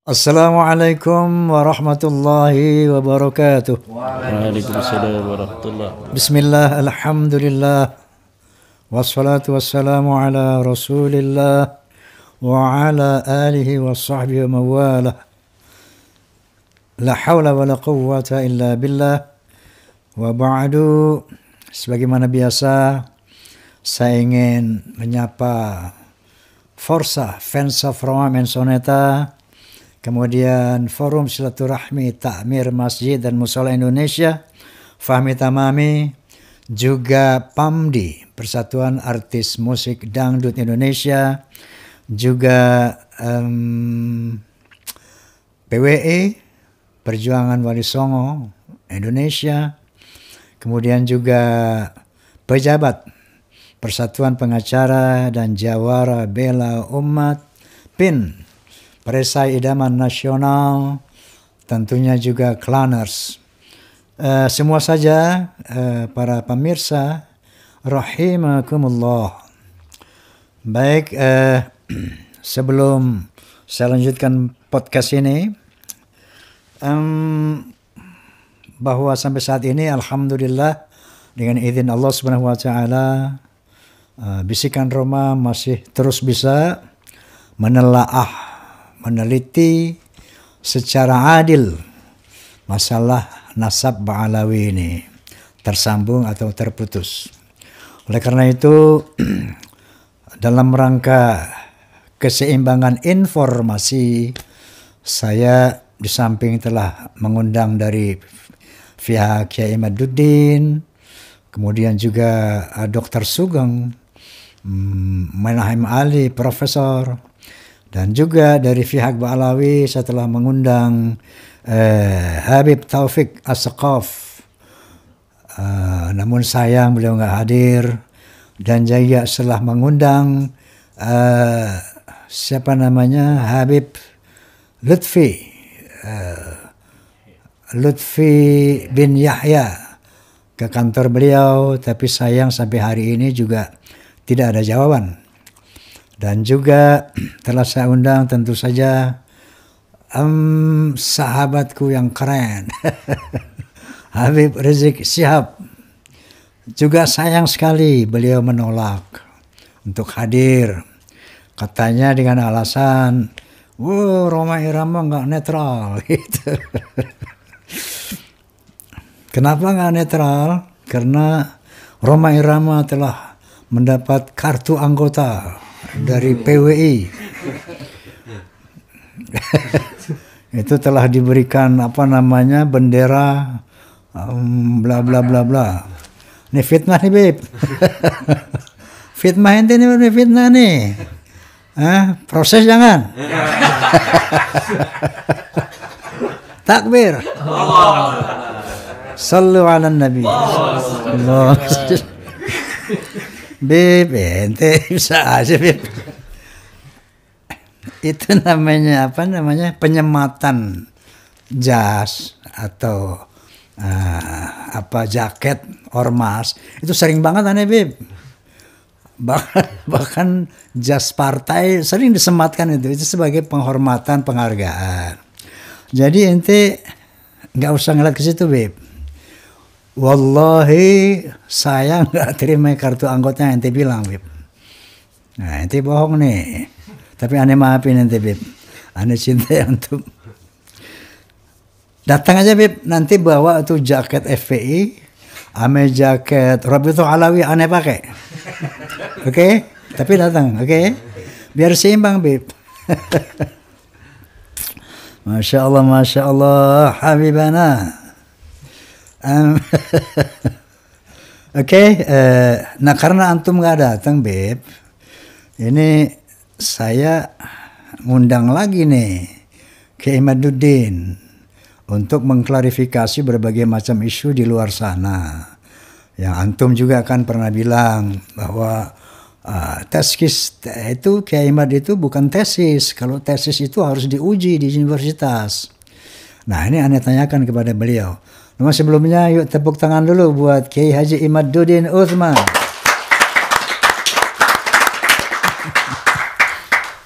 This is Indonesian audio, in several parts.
Assalamualaikum warahmatullahi wabarakatuh. Waalaikumsalam warahmatullahi wabarakatuh. Bismillah, alhamdulillah, wassalatu wassalamu ala rasulillah wa ala alihi wa sahbihi wa mawalah. La hawla wa la quwwata illa billah. Wa ba'du, sebagaimana biasa saya ingin menyapa Forsa Fensa Froma Mensoneta, kemudian Forum Silaturahmi Takmir Masjid dan Mushola Indonesia, Fahmi Tamami, juga PAMDI, Persatuan Artis Musik Dangdut Indonesia, juga PWI, Perjuangan Wali Songo Indonesia, kemudian juga pejabat Persatuan Pengacara dan Jawara Bela Umat, PIN, Perisai Idaman Nasional, tentunya juga Klaners. Semua saja para pemirsa, rahimakumullah. Baik, sebelum saya lanjutkan podcast ini, bahwa sampai saat ini alhamdulillah dengan izin Allah Subhanahu wa taala, Bisikan Roma masih terus bisa meneliti secara adil masalah nasab Ba'alawi ini, tersambung atau terputus. Oleh karena itu, dalam rangka keseimbangan informasi, saya di samping telah mengundang dari pihak Kiai Imaduddin, kemudian juga Dr. Sugeng, Menahem Ali, Profesor, dan juga dari pihak Ba'alawi saya telah mengundang Habib Taufik As-Saqaf, namun sayang beliau nggak hadir, dan juga setelah mengundang Habib Lutfi bin Yahya ke kantor beliau, tapi sayang sampai hari ini juga tidak ada jawaban. Dan juga telah saya undang tentu saja sahabatku yang keren, Habib Rizik Syihab. Juga sayang sekali beliau menolak untuk hadir. Katanya dengan alasan, Roma Irama nggak netral gitu. Kenapa nggak netral? Karena Roma Irama telah mendapat kartu anggota dari PWI. Itu telah diberikan bendera bla bla bla bla. Ini fitnah nih, Beb. Fitnah ini fitnah nih. Proses jangan. Takbir. Sallu ala Nabi. Allah. Beb, ente bisa aja, Beb. Itu namanya penyematan jas atau jaket ormas. Itu sering banget aneh, Beb. Bahkan jas partai sering disematkan itu sebagai penghormatan, penghargaan. Jadi ente nggak usah ngeliat ke situ, Beb. Wallahi saya nggak terima kartu anggota yang ente bilang, Beb. Nah, ente bohong nih. Tapi aneh maafin ente, Beb. Aneh cinta antum. Datang aja, Beb. Nanti bawa tuh jaket FPI, ame jaket Rabitul Alawi aneh pakai. Oke? Tapi datang, oke? Biar seimbang, Beb. Masya Allah, Habibana. Oke, nah karena antum nggak datang, Beb, ini saya ngundang lagi nih ke Imaduddin untuk mengklarifikasi berbagai macam isu di luar sana. Yang antum juga kan pernah bilang bahwa tesis itu Kiai Imad itu bukan tesis. Kalau tesis itu harus diuji di universitas. Nah, ini aneh tanyakan kepada beliau. Namun sebelumnya yuk tepuk tangan dulu buat Kiai Haji Imaduddin Uthman.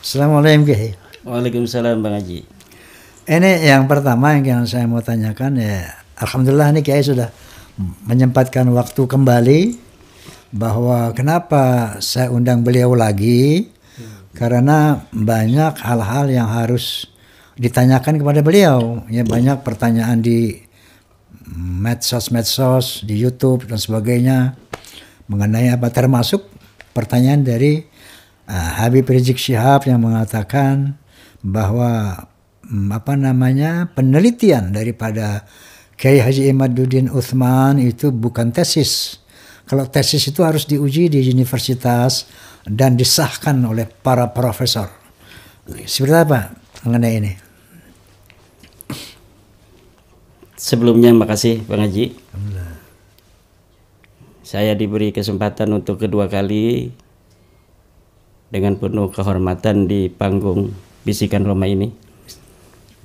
Assalamualaikum Kiai. Waalaikumsalam Bang Haji. Ini yang pertama yang saya mau tanyakan ya, alhamdulillah ini Kiai sudah menyempatkan waktu kembali, bahwa kenapa saya undang beliau lagi, karena banyak hal-hal yang harus ditanyakan kepada beliau. Ya, banyak pertanyaan di medsos, di YouTube dan sebagainya mengenai apa, termasuk pertanyaan dari Habib Rizik Syihab yang mengatakan bahwa penelitian daripada Kiai Haji Imaduddin Utsman itu bukan tesis. Kalau tesis itu harus diuji di universitas dan disahkan oleh para profesor. Seperti apa mengenai ini? Sebelumnya makasih Bang Haji. Saya diberi kesempatan untuk kedua kali dengan penuh kehormatan di panggung Bisikan Roma ini.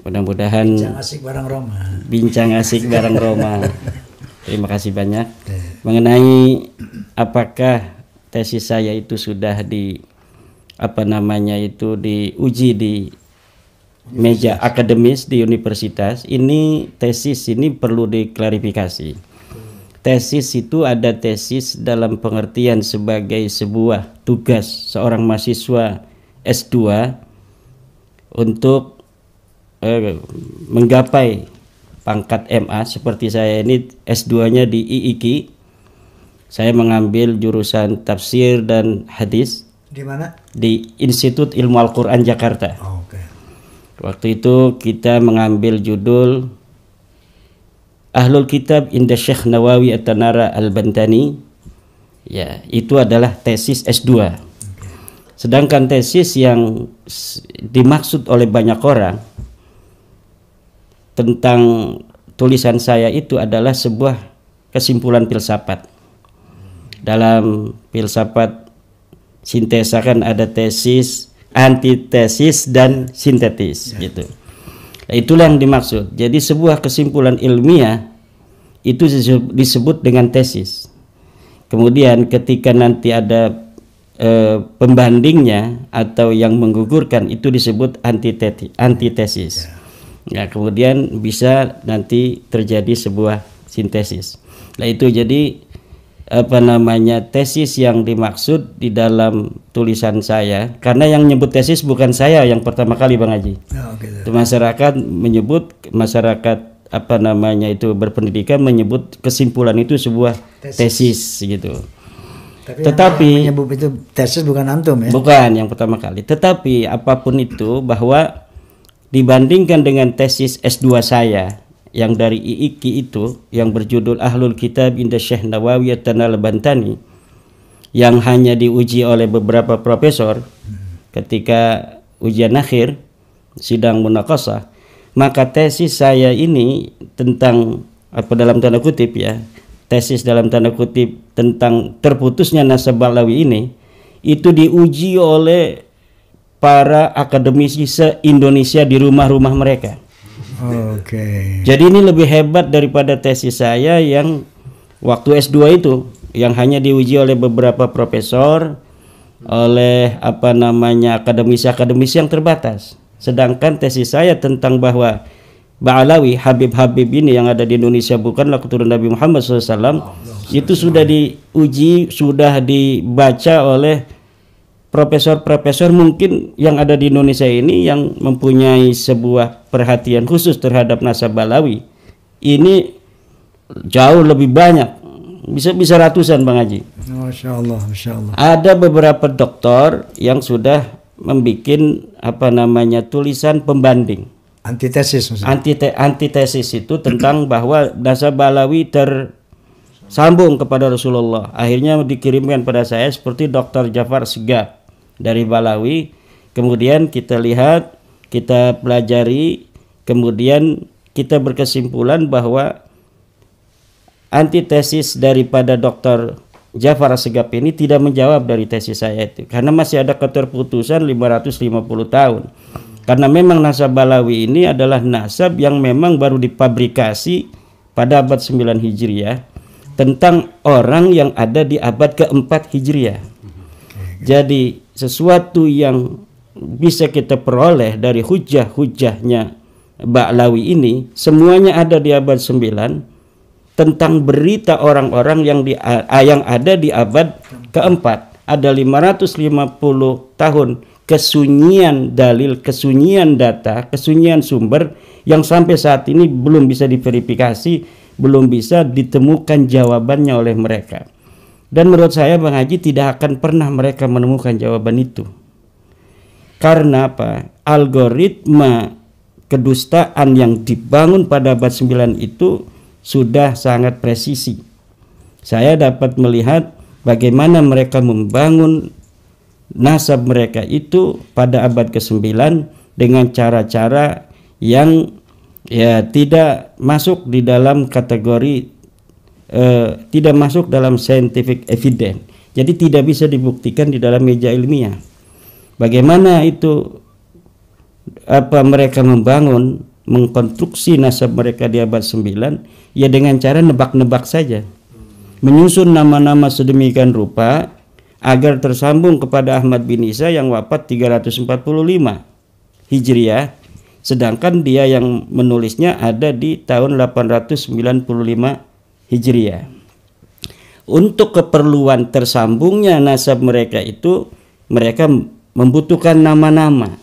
Mudah-mudahan bincang asik bareng Roma. Terima kasih banyak. Mengenai apakah tesis saya itu sudah diuji di meja akademis di universitas. Ini tesis ini perlu diklarifikasi. Tesis itu ada tesis dalam pengertian sebagai sebuah tugas seorang mahasiswa S2 untuk menggapai pangkat MA. Seperti saya ini S2-nya di IIKI. Saya mengambil jurusan tafsir dan hadis. Di mana? Di Institut Ilmu Al-Quran Jakarta. Oh, okay. Waktu itu kita mengambil judul Ahlul Kitab Inda Syekh Nawawi At-Tanara Al-Bantani. Ya, itu adalah tesis S2. Sedangkan tesis yang dimaksud oleh banyak orang tentang tulisan saya itu adalah sebuah kesimpulan filsafat. Dalam filsafat sintesa kan ada tesis, antitesis dan sintetis gitu. Nah, itulah yang dimaksud. Jadi sebuah kesimpulan ilmiah itu disebut dengan tesis. Kemudian ketika nanti ada pembandingnya atau yang menggugurkan itu disebut antitesis. Ya, kemudian bisa nanti terjadi sebuah sintesis. Nah, itu jadi tesis yang dimaksud di dalam tulisan saya, karena yang nyebut tesis bukan saya yang pertama kali Bang Haji. Oh, gitu. Masyarakat menyebut, berpendidikan menyebut kesimpulan itu sebuah tesis gitu. Tetapi yang menyebut itu tesis bukan antum ya? Bukan yang pertama kali. Tetapi apapun itu, bahwa dibandingkan dengan tesis S2 saya yang dari IIKI itu yang berjudul Ahlul Kitab Inda Syekh Nawawi At-Tanara Al-Bantani, yang hanya diuji oleh beberapa profesor ketika ujian akhir sidang munaqashah, maka tesis saya ini tentang dalam tanda kutip ya, tesis dalam tanda kutip tentang terputusnya nasab Balawi ini itu diuji oleh para akademisi se-Indonesia di rumah-rumah mereka. Oke. Jadi ini lebih hebat daripada tesis saya yang waktu S2 itu, yang hanya diuji oleh beberapa profesor, oleh akademisi-akademisi yang terbatas. Sedangkan tesis saya tentang bahwa Ba'alawi, Habib-Habib ini yang ada di Indonesia bukanlah keturunan Nabi Muhammad SAW, itu sudah diuji, sudah dibaca oleh profesor-profesor mungkin yang ada di Indonesia ini yang mempunyai sebuah perhatian khusus terhadap nasab Balawi. Ini jauh lebih banyak, bisa ratusan Bang Haji. Masya Allah, Masya Allah. Ada beberapa doktor yang sudah membuat tulisan pembanding. Antitesis maksudnya. Antitesis itu tentang bahwa nasab Balawi tersambung kepada Rasulullah. Akhirnya dikirimkan pada saya seperti Dr. Jafar Segaf dari Balawi. Kemudian kita lihat, kita pelajari, kemudian kita berkesimpulan bahwa antitesis daripada Dr. Jafar Segaf ini tidak menjawab dari tesis saya itu, karena masih ada keterputusan 550 tahun. Karena memang nasab Balawi ini adalah nasab yang memang baru dipabrikasi pada abad 9 Hijriah tentang orang yang ada di abad ke-4 Hijriah. Jadi sesuatu yang bisa kita peroleh dari hujah-hujahnya Ba'lawi ini semuanya ada di abad 9 tentang berita orang-orang yang ada di abad keempat. Ada 550 tahun kesunyian dalil, kesunyian data, kesunyian sumber yang sampai saat ini belum bisa diverifikasi, belum bisa ditemukan jawabannya oleh mereka. Dan menurut saya Bang Haji tidak akan pernah mereka menemukan jawaban itu. Karena apa? Algoritma kedustaan yang dibangun pada abad 9 itu sudah sangat presisi. Saya dapat melihat bagaimana mereka membangun nasab mereka itu pada abad ke-9 dengan cara-cara yang ya tidak masuk di dalam kategori tidak masuk dalam scientific evidence. Jadi tidak bisa dibuktikan di dalam meja ilmiah. Bagaimana itu mereka membangun, mengkonstruksi nasab mereka di abad 9 ya dengan cara nebak-nebak saja, menyusun nama-nama sedemikian rupa agar tersambung kepada Ahmad bin Isa yang wafat 345 Hijriah, sedangkan dia yang menulisnya ada di tahun 895 Hijriah. Untuk keperluan tersambungnya nasab mereka itu mereka membutuhkan nama-nama.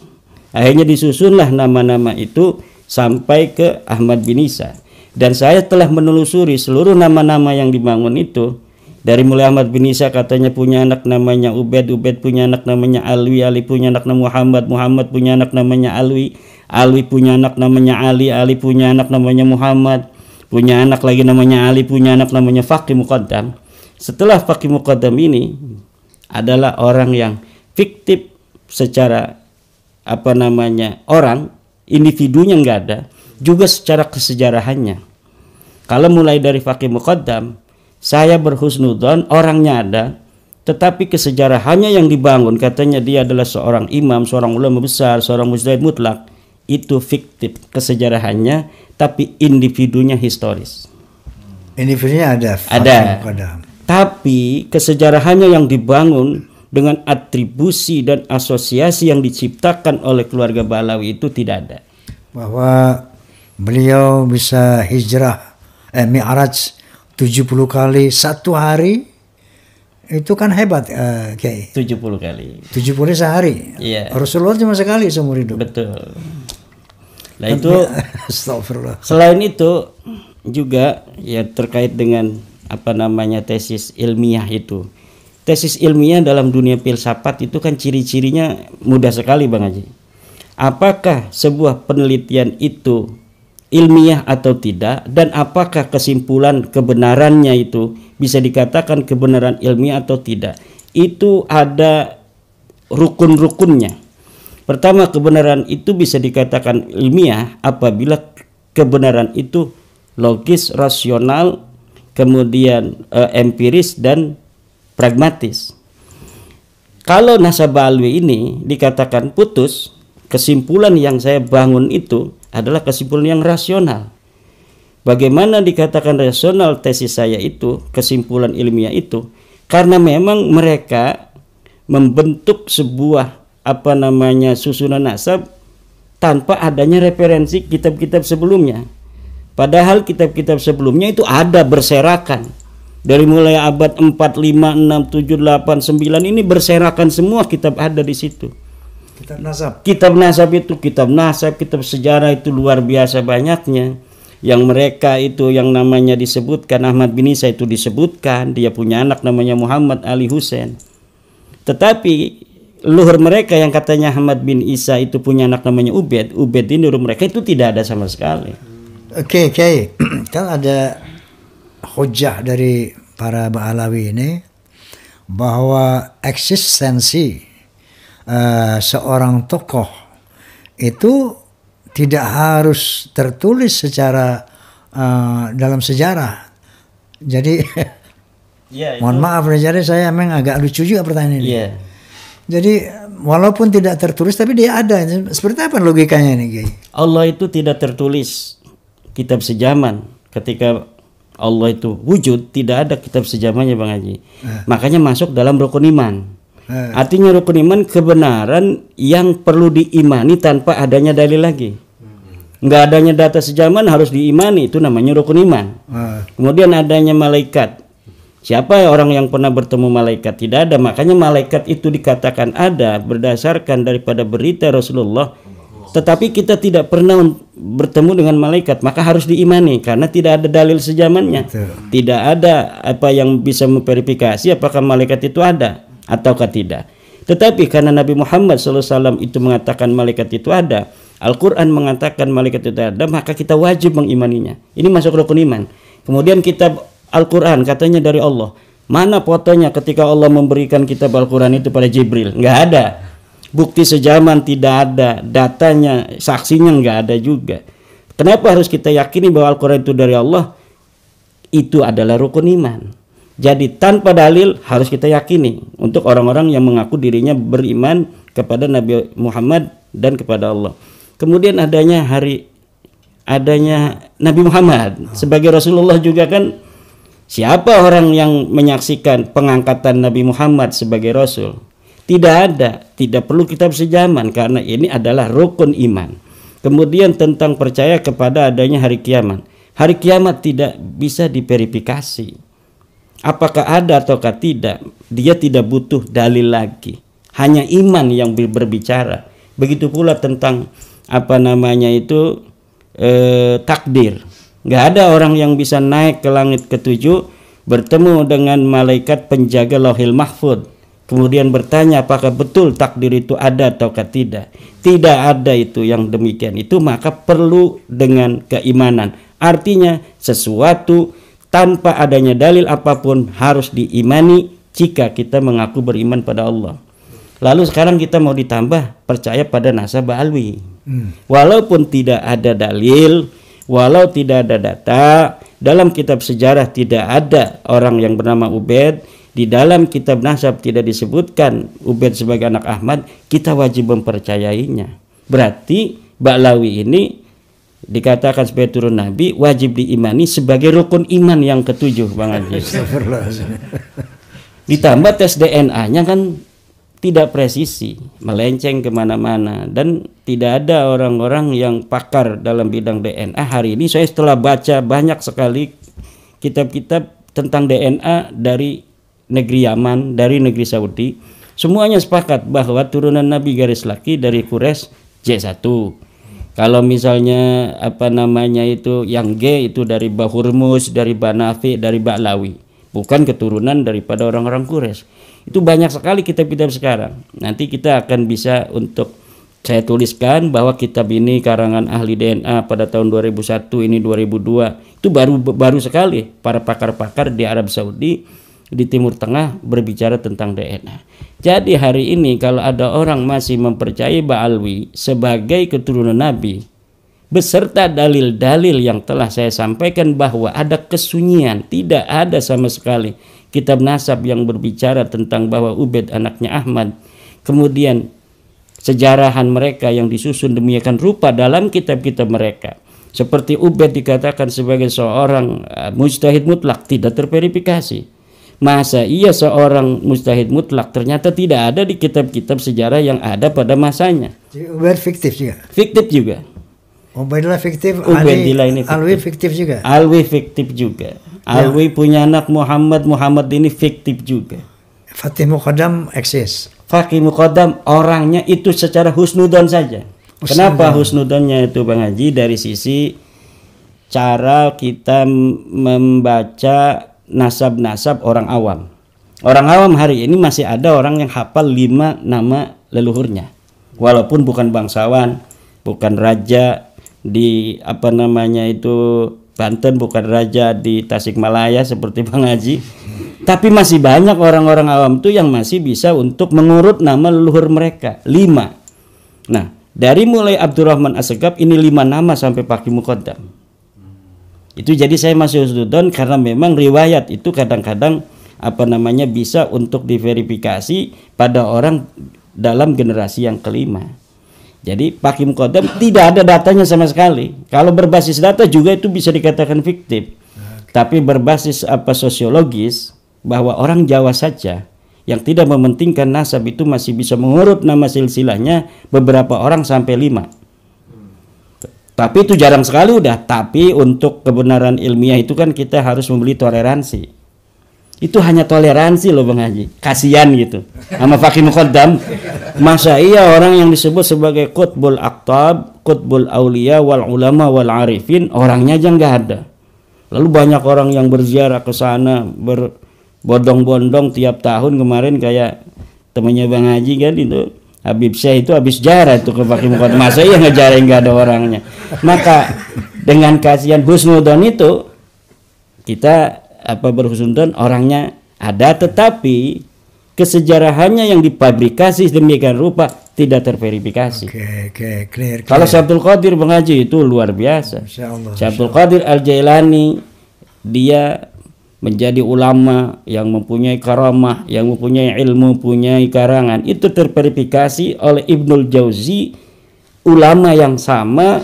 Akhirnya disusunlah nama-nama itu sampai ke Ahmad bin Isa. Dan saya telah menelusuri seluruh nama-nama yang dibangun itu. Dari mulai Ahmad bin Isa katanya punya anak namanya Ubaid, Ubaid punya anak namanya Alwi, Ali punya anak namanya Muhammad, Muhammad punya anak namanya Alwi, Alwi punya anak namanya Ali, Ali punya anak namanya Muhammad, punya anak lagi namanya Ali, punya anak namanya Faqih Muqaddam. Setelah Faqih Muqaddam ini adalah orang yang fiktif secara orang, individunya nggak ada, juga secara kesejarahannya. Kalau mulai dari Faqih Muqaddam, saya berhusnudzon orangnya ada, tetapi kesejarahannya yang dibangun, katanya dia adalah seorang imam, seorang ulama besar, seorang mujtahid mutlak, itu fiktif kesejarahannya, tapi individunya historis. Individunya ada. Tapi kesejarahannya yang dibangun dengan atribusi dan asosiasi yang diciptakan oleh keluarga Ba'lawi itu tidak ada. Bahwa beliau bisa hijrah Mi'raj 70 kali satu hari, itu kan hebat, Kiai. 70 kali. 70 sehari. Iya. Rasulullah cuma sekali seumur hidup. Betul. Nah itu astagfirullah. Selain itu juga ya terkait dengan tesis ilmiah itu. Tesis ilmiah dalam dunia filsafat itu kan ciri-cirinya mudah sekali Bang Haji. Apakah sebuah penelitian itu ilmiah atau tidak, dan apakah kesimpulan kebenarannya itu bisa dikatakan kebenaran ilmiah atau tidak. Itu ada rukun-rukunnya. Pertama, kebenaran itu bisa dikatakan ilmiah apabila kebenaran itu logis, rasional, kemudian empiris dan pragmatis. Kalau nasab Ba'lawi ini dikatakan putus, kesimpulan yang saya bangun itu adalah kesimpulan yang rasional. Bagaimana dikatakan rasional tesis saya itu, kesimpulan ilmiah itu? Karena memang mereka membentuk sebuah susunan nasab tanpa adanya referensi kitab-kitab sebelumnya. Padahal kitab-kitab sebelumnya itu ada berserakan. Dari mulai abad 4, 5, 6, 7, 8, 9 ini berserakan semua kitab ada di situ. Kitab nasab. Kitab nasab, kitab sejarah itu luar biasa banyaknya. Yang mereka itu yang namanya disebutkan Ahmad bin Isa itu disebutkan dia punya anak namanya Muhammad Ali Husain. Tetapi luhur mereka yang katanya Ahmad bin Isa itu punya anak namanya Ubaid ini luhur mereka itu tidak ada sama sekali. Oke. Kan ada hujah dari para Ba'lawi ini bahwa eksistensi seorang tokoh itu tidak harus tertulis secara dalam sejarah. Jadi mohon maaf, jadi saya memang agak lucu juga pertanyaan ini. Jadi walaupun tidak tertulis tapi dia ada. Seperti apa logikanya ini, Kiai? Allah itu tidak tertulis kitab sejaman. Ketika Allah itu wujud, tidak ada kitab sejamannya Bang Haji. Makanya masuk dalam rukun iman. Artinya rukun iman kebenaran yang perlu diimani tanpa adanya dalil lagi. Nggak adanya data sejaman harus diimani, itu namanya rukun iman. Kemudian adanya malaikat. Siapa orang yang pernah bertemu malaikat? Tidak ada. Makanya malaikat itu dikatakan ada berdasarkan daripada berita Rasulullah. Tetapi kita tidak pernah bertemu dengan malaikat, maka harus diimani karena tidak ada dalil sejamannya. Tidak ada apa yang bisa memverifikasi apakah malaikat itu ada ataukah tidak. Tetapi karena Nabi Muhammad SAW itu mengatakan malaikat itu ada, Al-Quran mengatakan malaikat itu ada, maka kita wajib mengimaninya. Ini masuk rukun iman. Kemudian kitab Al-Quran katanya dari Allah. Mana fotonya ketika Allah memberikan kitab Al-Quran itu pada Jibril? Nggak ada. Bukti sejaman tidak ada, datanya, saksinya nggak ada juga. Kenapa harus kita yakini bahwa Al-Quran itu dari Allah? Itu adalah rukun iman. Jadi tanpa dalil harus kita yakini untuk orang-orang yang mengaku dirinya beriman kepada Nabi Muhammad dan kepada Allah. Kemudian adanya Nabi Muhammad sebagai Rasulullah juga kan, siapa orang yang menyaksikan pengangkatan Nabi Muhammad sebagai Rasul? Tidak ada, tidak perlu kitab sejaman karena ini adalah rukun iman. Kemudian tentang percaya kepada adanya hari kiamat. Hari kiamat tidak bisa diverifikasi. Apakah ada ataukah tidak? Dia tidak butuh dalil lagi. Hanya iman yang berbicara. Begitu pula tentang takdir. Nggak ada orang yang bisa naik ke langit ketujuh bertemu dengan malaikat penjaga Lauhil Mahfud. Kemudian bertanya apakah betul takdir itu ada ataukah tidak. Tidak ada itu yang demikian itu, maka perlu dengan keimanan. Artinya sesuatu tanpa adanya dalil apapun harus diimani jika kita mengaku beriman pada Allah. Lalu sekarang kita mau ditambah percaya pada nasab alwi. Walaupun tidak ada dalil, walau tidak ada data, dalam kitab sejarah tidak ada orang yang bernama Ubaid. Di dalam kitab nasab tidak disebutkan Ubaid sebagai anak Ahmad, kita wajib mempercayainya. Berarti Ba'lawi ini dikatakan sebagai turun Nabi, wajib diimani sebagai rukun iman yang ketujuh, Bang Haji. Ditambah tes DNA-nya kan tidak presisi, melenceng kemana-mana, dan tidak ada orang-orang yang pakar dalam bidang DNA. Hari ini saya setelah baca banyak sekali kitab-kitab tentang DNA dari negeri Yaman, dari negeri Saudi, semuanya sepakat bahwa turunan Nabi garis laki dari Quraisy J1. Kalau misalnya yang G itu dari Bahurmus, dari Banafi, dari Ba'lawi, bukan keturunan daripada orang-orang Quraisy. Itu banyak sekali kitab-kitab sekarang. Nanti kita akan bisa saya tuliskan bahwa kitab ini karangan ahli DNA pada tahun 2001, ini 2002. Itu baru sekali para pakar-pakar di Arab Saudi, di Timur Tengah berbicara tentang DNA. Jadi hari ini kalau ada orang masih mempercayai Ba'alwi sebagai keturunan Nabi beserta dalil-dalil yang telah saya sampaikan bahwa ada kesunyian, tidak ada sama sekali kitab nasab yang berbicara tentang bahwa Ubaid anaknya Ahmad, kemudian sejarahan mereka yang disusun demikian rupa dalam kitab-kitab mereka, seperti Ubaid dikatakan sebagai seorang mujtahid mutlak, tidak terverifikasi. Masa iya seorang mujtahid mutlak ternyata tidak ada di kitab-kitab sejarah yang ada pada masanya. Ubaid fiktif juga. Fiktif juga. Ubaidillah fiktif. Ubaidillah ini fiktif. Alwi fiktif juga. Alwi fiktif juga. Alwi punya anak Muhammad ini fiktif juga. Fatih Muqaddam eksis. Fakih Muqaddam orangnya itu secara husnudzon saja. Kenapa husnudzonnya itu Bang Haji? Dari sisi cara kita membaca nasab-nasab orang awam. Orang awam hari ini masih ada orang yang hafal 5 nama leluhurnya. Walaupun bukan bangsawan, bukan raja di Banten, bukan raja di Tasikmalaya seperti Bang Haji. Tapi masih banyak orang-orang awam itu yang masih bisa untuk mengurut nama leluhur mereka. 5. Nah, dari mulai Abdurrahman As-Segaf ini 5 nama sampai Fakih Muqaddam. Itu jadi saya masih husnudzon karena memang riwayat itu kadang-kadang bisa untuk diverifikasi pada orang dalam generasi yang kelima. Jadi Fakih Muqaddam tidak ada datanya sama sekali. Kalau berbasis data juga itu bisa dikatakan fiktif. Tapi berbasis sosiologis bahwa orang Jawa saja yang tidak mementingkan nasab itu masih bisa mengurut nama silsilahnya beberapa orang sampai 5. Tapi itu jarang sekali udah. Tapi untuk kebenaran ilmiah itu kan kita harus membeli toleransi. Itu hanya toleransi loh Bang Haji. Kasihan gitu sama Faqih Muqaddam. Masa iya orang yang disebut sebagai qutbul aqtab, qutbul aulia wal ulama wal arifin, orangnya aja nggak ada. Lalu banyak orang yang berziarah ke sana, berbondong-bondong tiap tahun. Kemarin kayak temannya Bang Haji kan itu, Habib Syekh itu habis jarah itu ke Faqih Muqaddam. Masa iya ngejarah nggak ada orangnya. Maka dengan kasihan husnudzon itu kita berhusnudzon orangnya ada, tetapi kesejarahannya yang dipabrikasi demikian rupa tidak terverifikasi. Clear. Kalau Syekh Abdul Qadir Bang Haji itu luar biasa. Syekh Abdul Qadir Al-Jailani dia menjadi ulama yang mempunyai karamah, yang mempunyai ilmu, punya karangan, itu terverifikasi oleh Ibnul Jauzi, ulama yang sama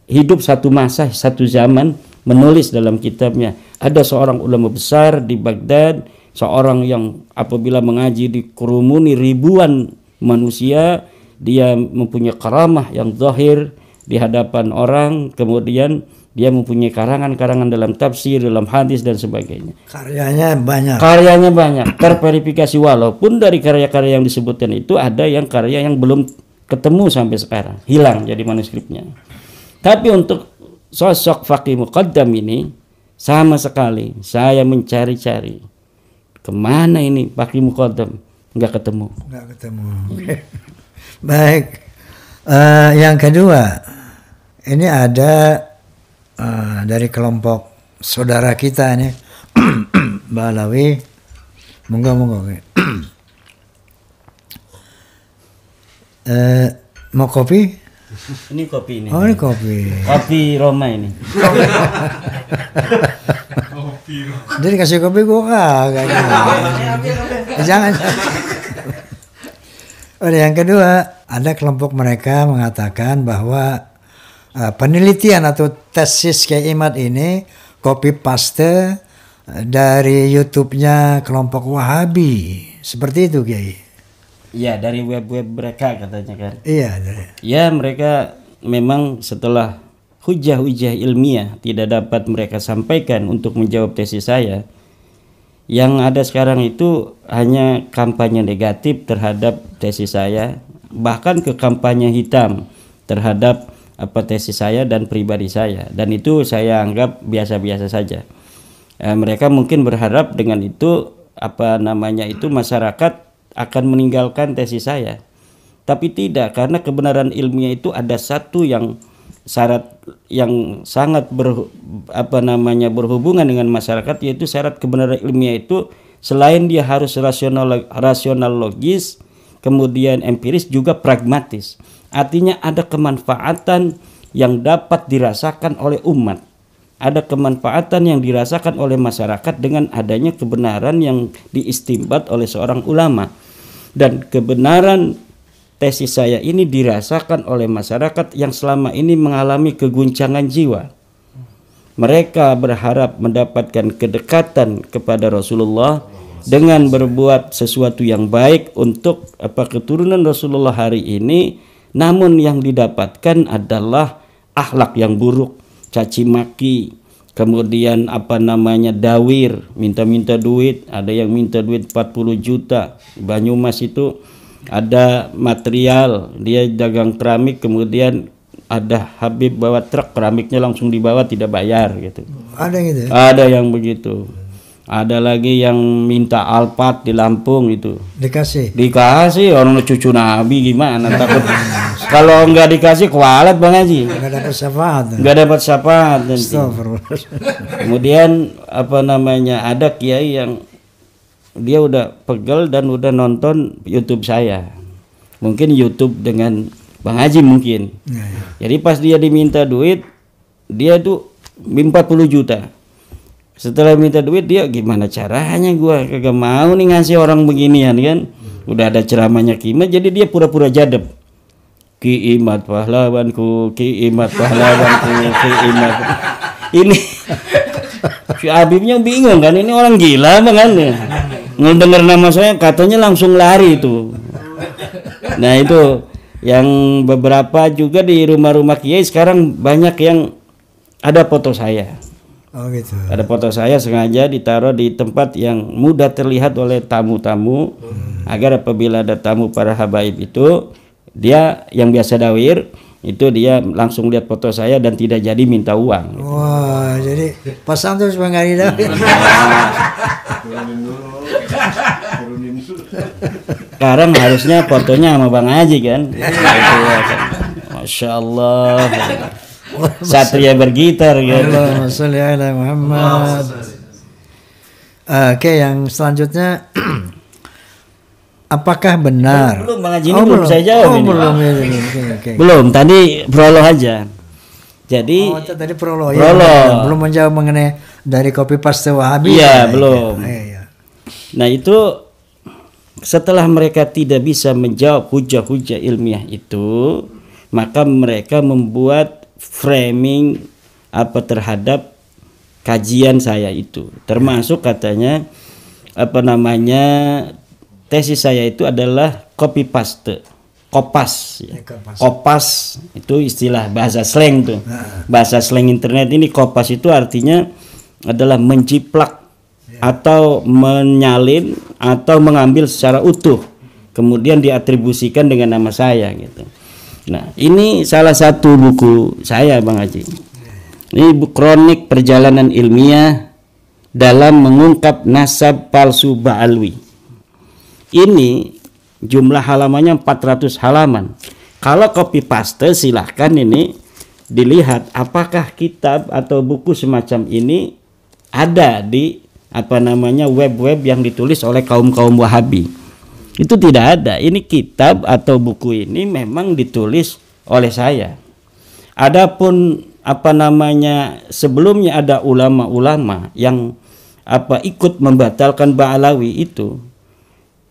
hidup satu masa, satu zaman, menulis dalam kitabnya. Ada seorang ulama besar di Baghdad, seorang yang apabila mengaji dikerumuni ribuan manusia, dia mempunyai karamah yang zahir di hadapan orang, kemudian dia mempunyai karangan-karangan dalam tafsir, dalam hadis dan sebagainya. Karyanya banyak, terverifikasi, walaupun dari karya-karya yang disebutkan itu ada yang karya yang belum ketemu sampai sekarang, hilang jadi manuskripnya. Tapi untuk sosok Faqih Muqaddam ini sama sekali saya mencari-cari kemana ini Faqih Muqaddam, nggak ketemu. Baik, yang kedua ini ada dari kelompok saudara kita nih Balawi, monggo mau kopi? Ini kopi ini. Oh, ini kopi. Kopi Roma ini. Jadi kasih kopi gua kagak. Jangan. Yang kedua, ada kelompok mereka mengatakan bahwa penelitian atau tesis Kiai Imad ini copy paste dari YouTube-nya kelompok Wahabi. Seperti itu, Kiai. Iya, dari web-web mereka katanya kan. Iya. Ya, mereka memang setelah hujah-hujah ilmiah tidak dapat mereka sampaikan untuk menjawab tesis saya. Yang ada sekarang itu hanya kampanye negatif terhadap tesis saya, bahkan ke kampanye hitam terhadap tesis saya dan pribadi saya, dan itu saya anggap biasa-biasa saja. Mereka mungkin berharap dengan itu masyarakat akan meninggalkan tesis saya, tapi tidak, karena kebenaran ilmiah itu ada satu yang syarat yang sangat berhubungan dengan masyarakat, yaitu syarat kebenaran ilmiah itu selain dia harus rasional logis, kemudian empiris, juga pragmatis. Artinya ada kemanfaatan yang dapat dirasakan oleh umat, ada kemanfaatan yang dirasakan oleh masyarakat dengan adanya kebenaran yang diistimbat oleh seorang ulama. Dan kebenaran tesis saya ini dirasakan oleh masyarakat yang selama ini mengalami keguncangan jiwa. Mereka berharap mendapatkan kedekatan kepada Rasulullah dengan berbuat sesuatu yang baik untuk keturunan Rasulullah hari ini, namun yang didapatkan adalah akhlak yang buruk, caci maki, kemudian dawir, minta duit, ada yang minta duit 40 juta. Banyumas itu ada material, dia dagang keramik, kemudian ada Habib bawa truk keramiknya langsung dibawa tidak bayar gitu. Ada gitu. Ada yang begitu. Ada lagi yang minta Alphard di Lampung itu. Dikasih orang cucu Nabi gimana, takut kalau nggak dikasih kualat Bang Haji. Nggak dapat syafaat. Kemudian ada kiai yang dia udah pegel dan udah nonton YouTube saya. Mungkin YouTube dengan Bang Haji mungkin. Jadi pas dia diminta duit, dia tuh 40 juta. Setelah minta duit, dia gimana caranya gua kagak mau nih ngasih orang beginian kan. Udah ada ceramahnya Ki Imad, jadi dia pura-pura jadeb. Ki Imad pahlawanku, Ki Imad pahlawanku, Ki Imad. Ini si Habibnya bingung kan, ini orang gila Bang kan. Ngedenger nama saya katanya langsung lari itu. Nah itu Yang beberapa juga di rumah-rumah kiai sekarang banyak yang ada foto saya. Oh gitu. Ada foto saya sengaja ditaruh di tempat yang mudah terlihat oleh tamu-tamu agar apabila ada tamu para habaib itu dia yang biasa dawir itu dia langsung lihat foto saya dan tidak jadi minta uang. Wah, jadi pasang terus Bang Ari dawir. Sekarang harusnya fotonya sama Bang Haji kan. Masya Allah. Satria bergitar gitu. Allahumma sholli ala Muhammad. Oke, yang selanjutnya apakah benar? Belum Bang Haji ini belum saya jawab ini. Belum. Okay. Belum, tadi prolog aja. Jadi tadi prolog. Prolog. Ya, belum menjawab mengenai dari copy paste Wahabi. Iya, belum. Ya. Nah, itu setelah mereka tidak bisa menjawab hujah-hujah ilmiah itu, maka mereka membuat framing terhadap kajian saya itu, termasuk katanya tesis saya itu adalah copy paste, kopas ya. Kopas itu istilah bahasa slang tuh, bahasa slang internet ini. Kopas itu artinya adalah menjiplak atau menyalin atau mengambil secara utuh kemudian diatribusikan dengan nama saya gitu. Nah, ini salah satu buku saya Bang Haji. Ini buku kronik perjalanan ilmiah dalam mengungkap nasab palsu Ba'alwi. Ini jumlah halamannya 400 halaman. Kalau copy paste silahkan ini dilihat apakah kitab atau buku semacam ini ada di web-web yang ditulis oleh kaum-kaum Wahabi. Itu tidak ada. Ini kitab atau buku ini memang ditulis oleh saya. Adapun sebelumnya ada ulama-ulama yang ikut membatalkan Ba'alawi itu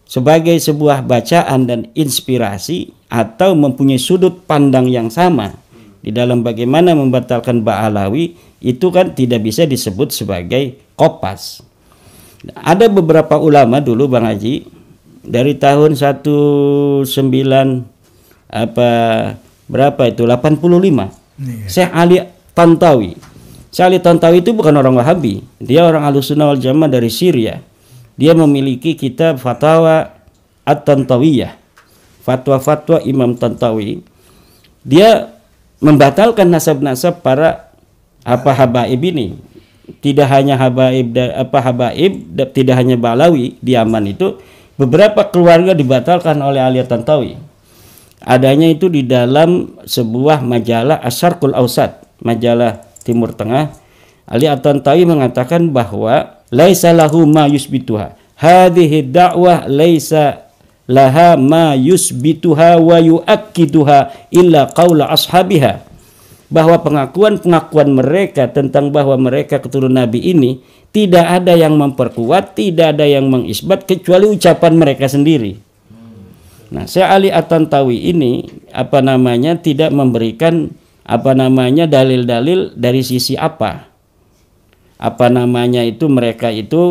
sebagai sebuah bacaan dan inspirasi atau mempunyai sudut pandang yang sama di dalam bagaimana membatalkan Ba'alawi, itu kan tidak bisa disebut sebagai kopas. Ada beberapa ulama dulu Bang Haji dari tahun 85 Syekh Ali Tantawi. Syekh Ali Tantawi itu bukan orang Wahabi, dia orang Ahlussunnah wal Jamaah dari Syria. Dia memiliki kitab Fatwa At-Tantawiyah, fatwa-fatwa Imam Tantawi. Dia membatalkan nasab-nasab para habaib ini. Tidak hanya habaib tidak hanya Ba'alawi di Yaman itu, beberapa keluarga dibatalkan oleh Ali Tantawi. Adanya itu di dalam sebuah majalah Asy-Syarqul Awsat, majalah Timur Tengah. Ali Tantawi mengatakan bahwa laisa lahu ma yusbituha. Hadhihi da'wah laisa laha ma yusbituha wa yu'akkiduha illa qaula ashabiha. Bahwa pengakuan-pengakuan mereka tentang bahwa mereka keturunan Nabi ini tidak ada yang memperkuat, tidak ada yang mengisbat kecuali ucapan mereka sendiri. Nah, Syekh Ali At-Tantawi ini tidak memberikan dalil-dalil dari sisi mereka itu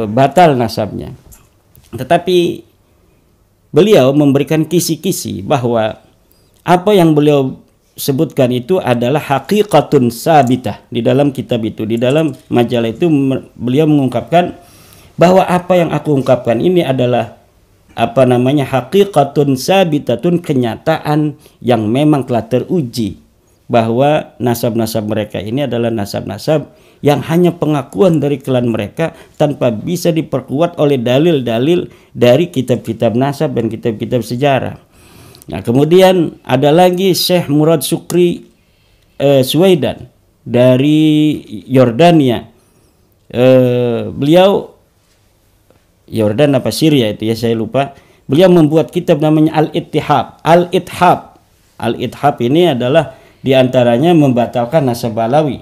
batal nasabnya. Tetapi beliau memberikan kisi-kisi bahwa apa yang beliau sebutkan itu adalah haqiqatun sabitah. Di dalam kitab itu, di dalam majalah itu beliau mengungkapkan bahwa apa yang aku ungkapkan ini adalah haqiqatun sabitatun, kenyataan yang memang telah teruji bahwa nasab-nasab mereka ini adalah nasab-nasab yang hanya pengakuan dari klan mereka tanpa bisa diperkuat oleh dalil-dalil dari kitab-kitab nasab dan kitab-kitab sejarah. Nah, kemudian ada lagi Syekh Murad Sukri Suwaidan dari Yordania. Beliau Yordan apa Syria itu ya, saya lupa. Beliau membuat kitab namanya Al-Ittihab. Al-Ittihab ini adalah diantaranya membatalkan nasab Ba'alawi.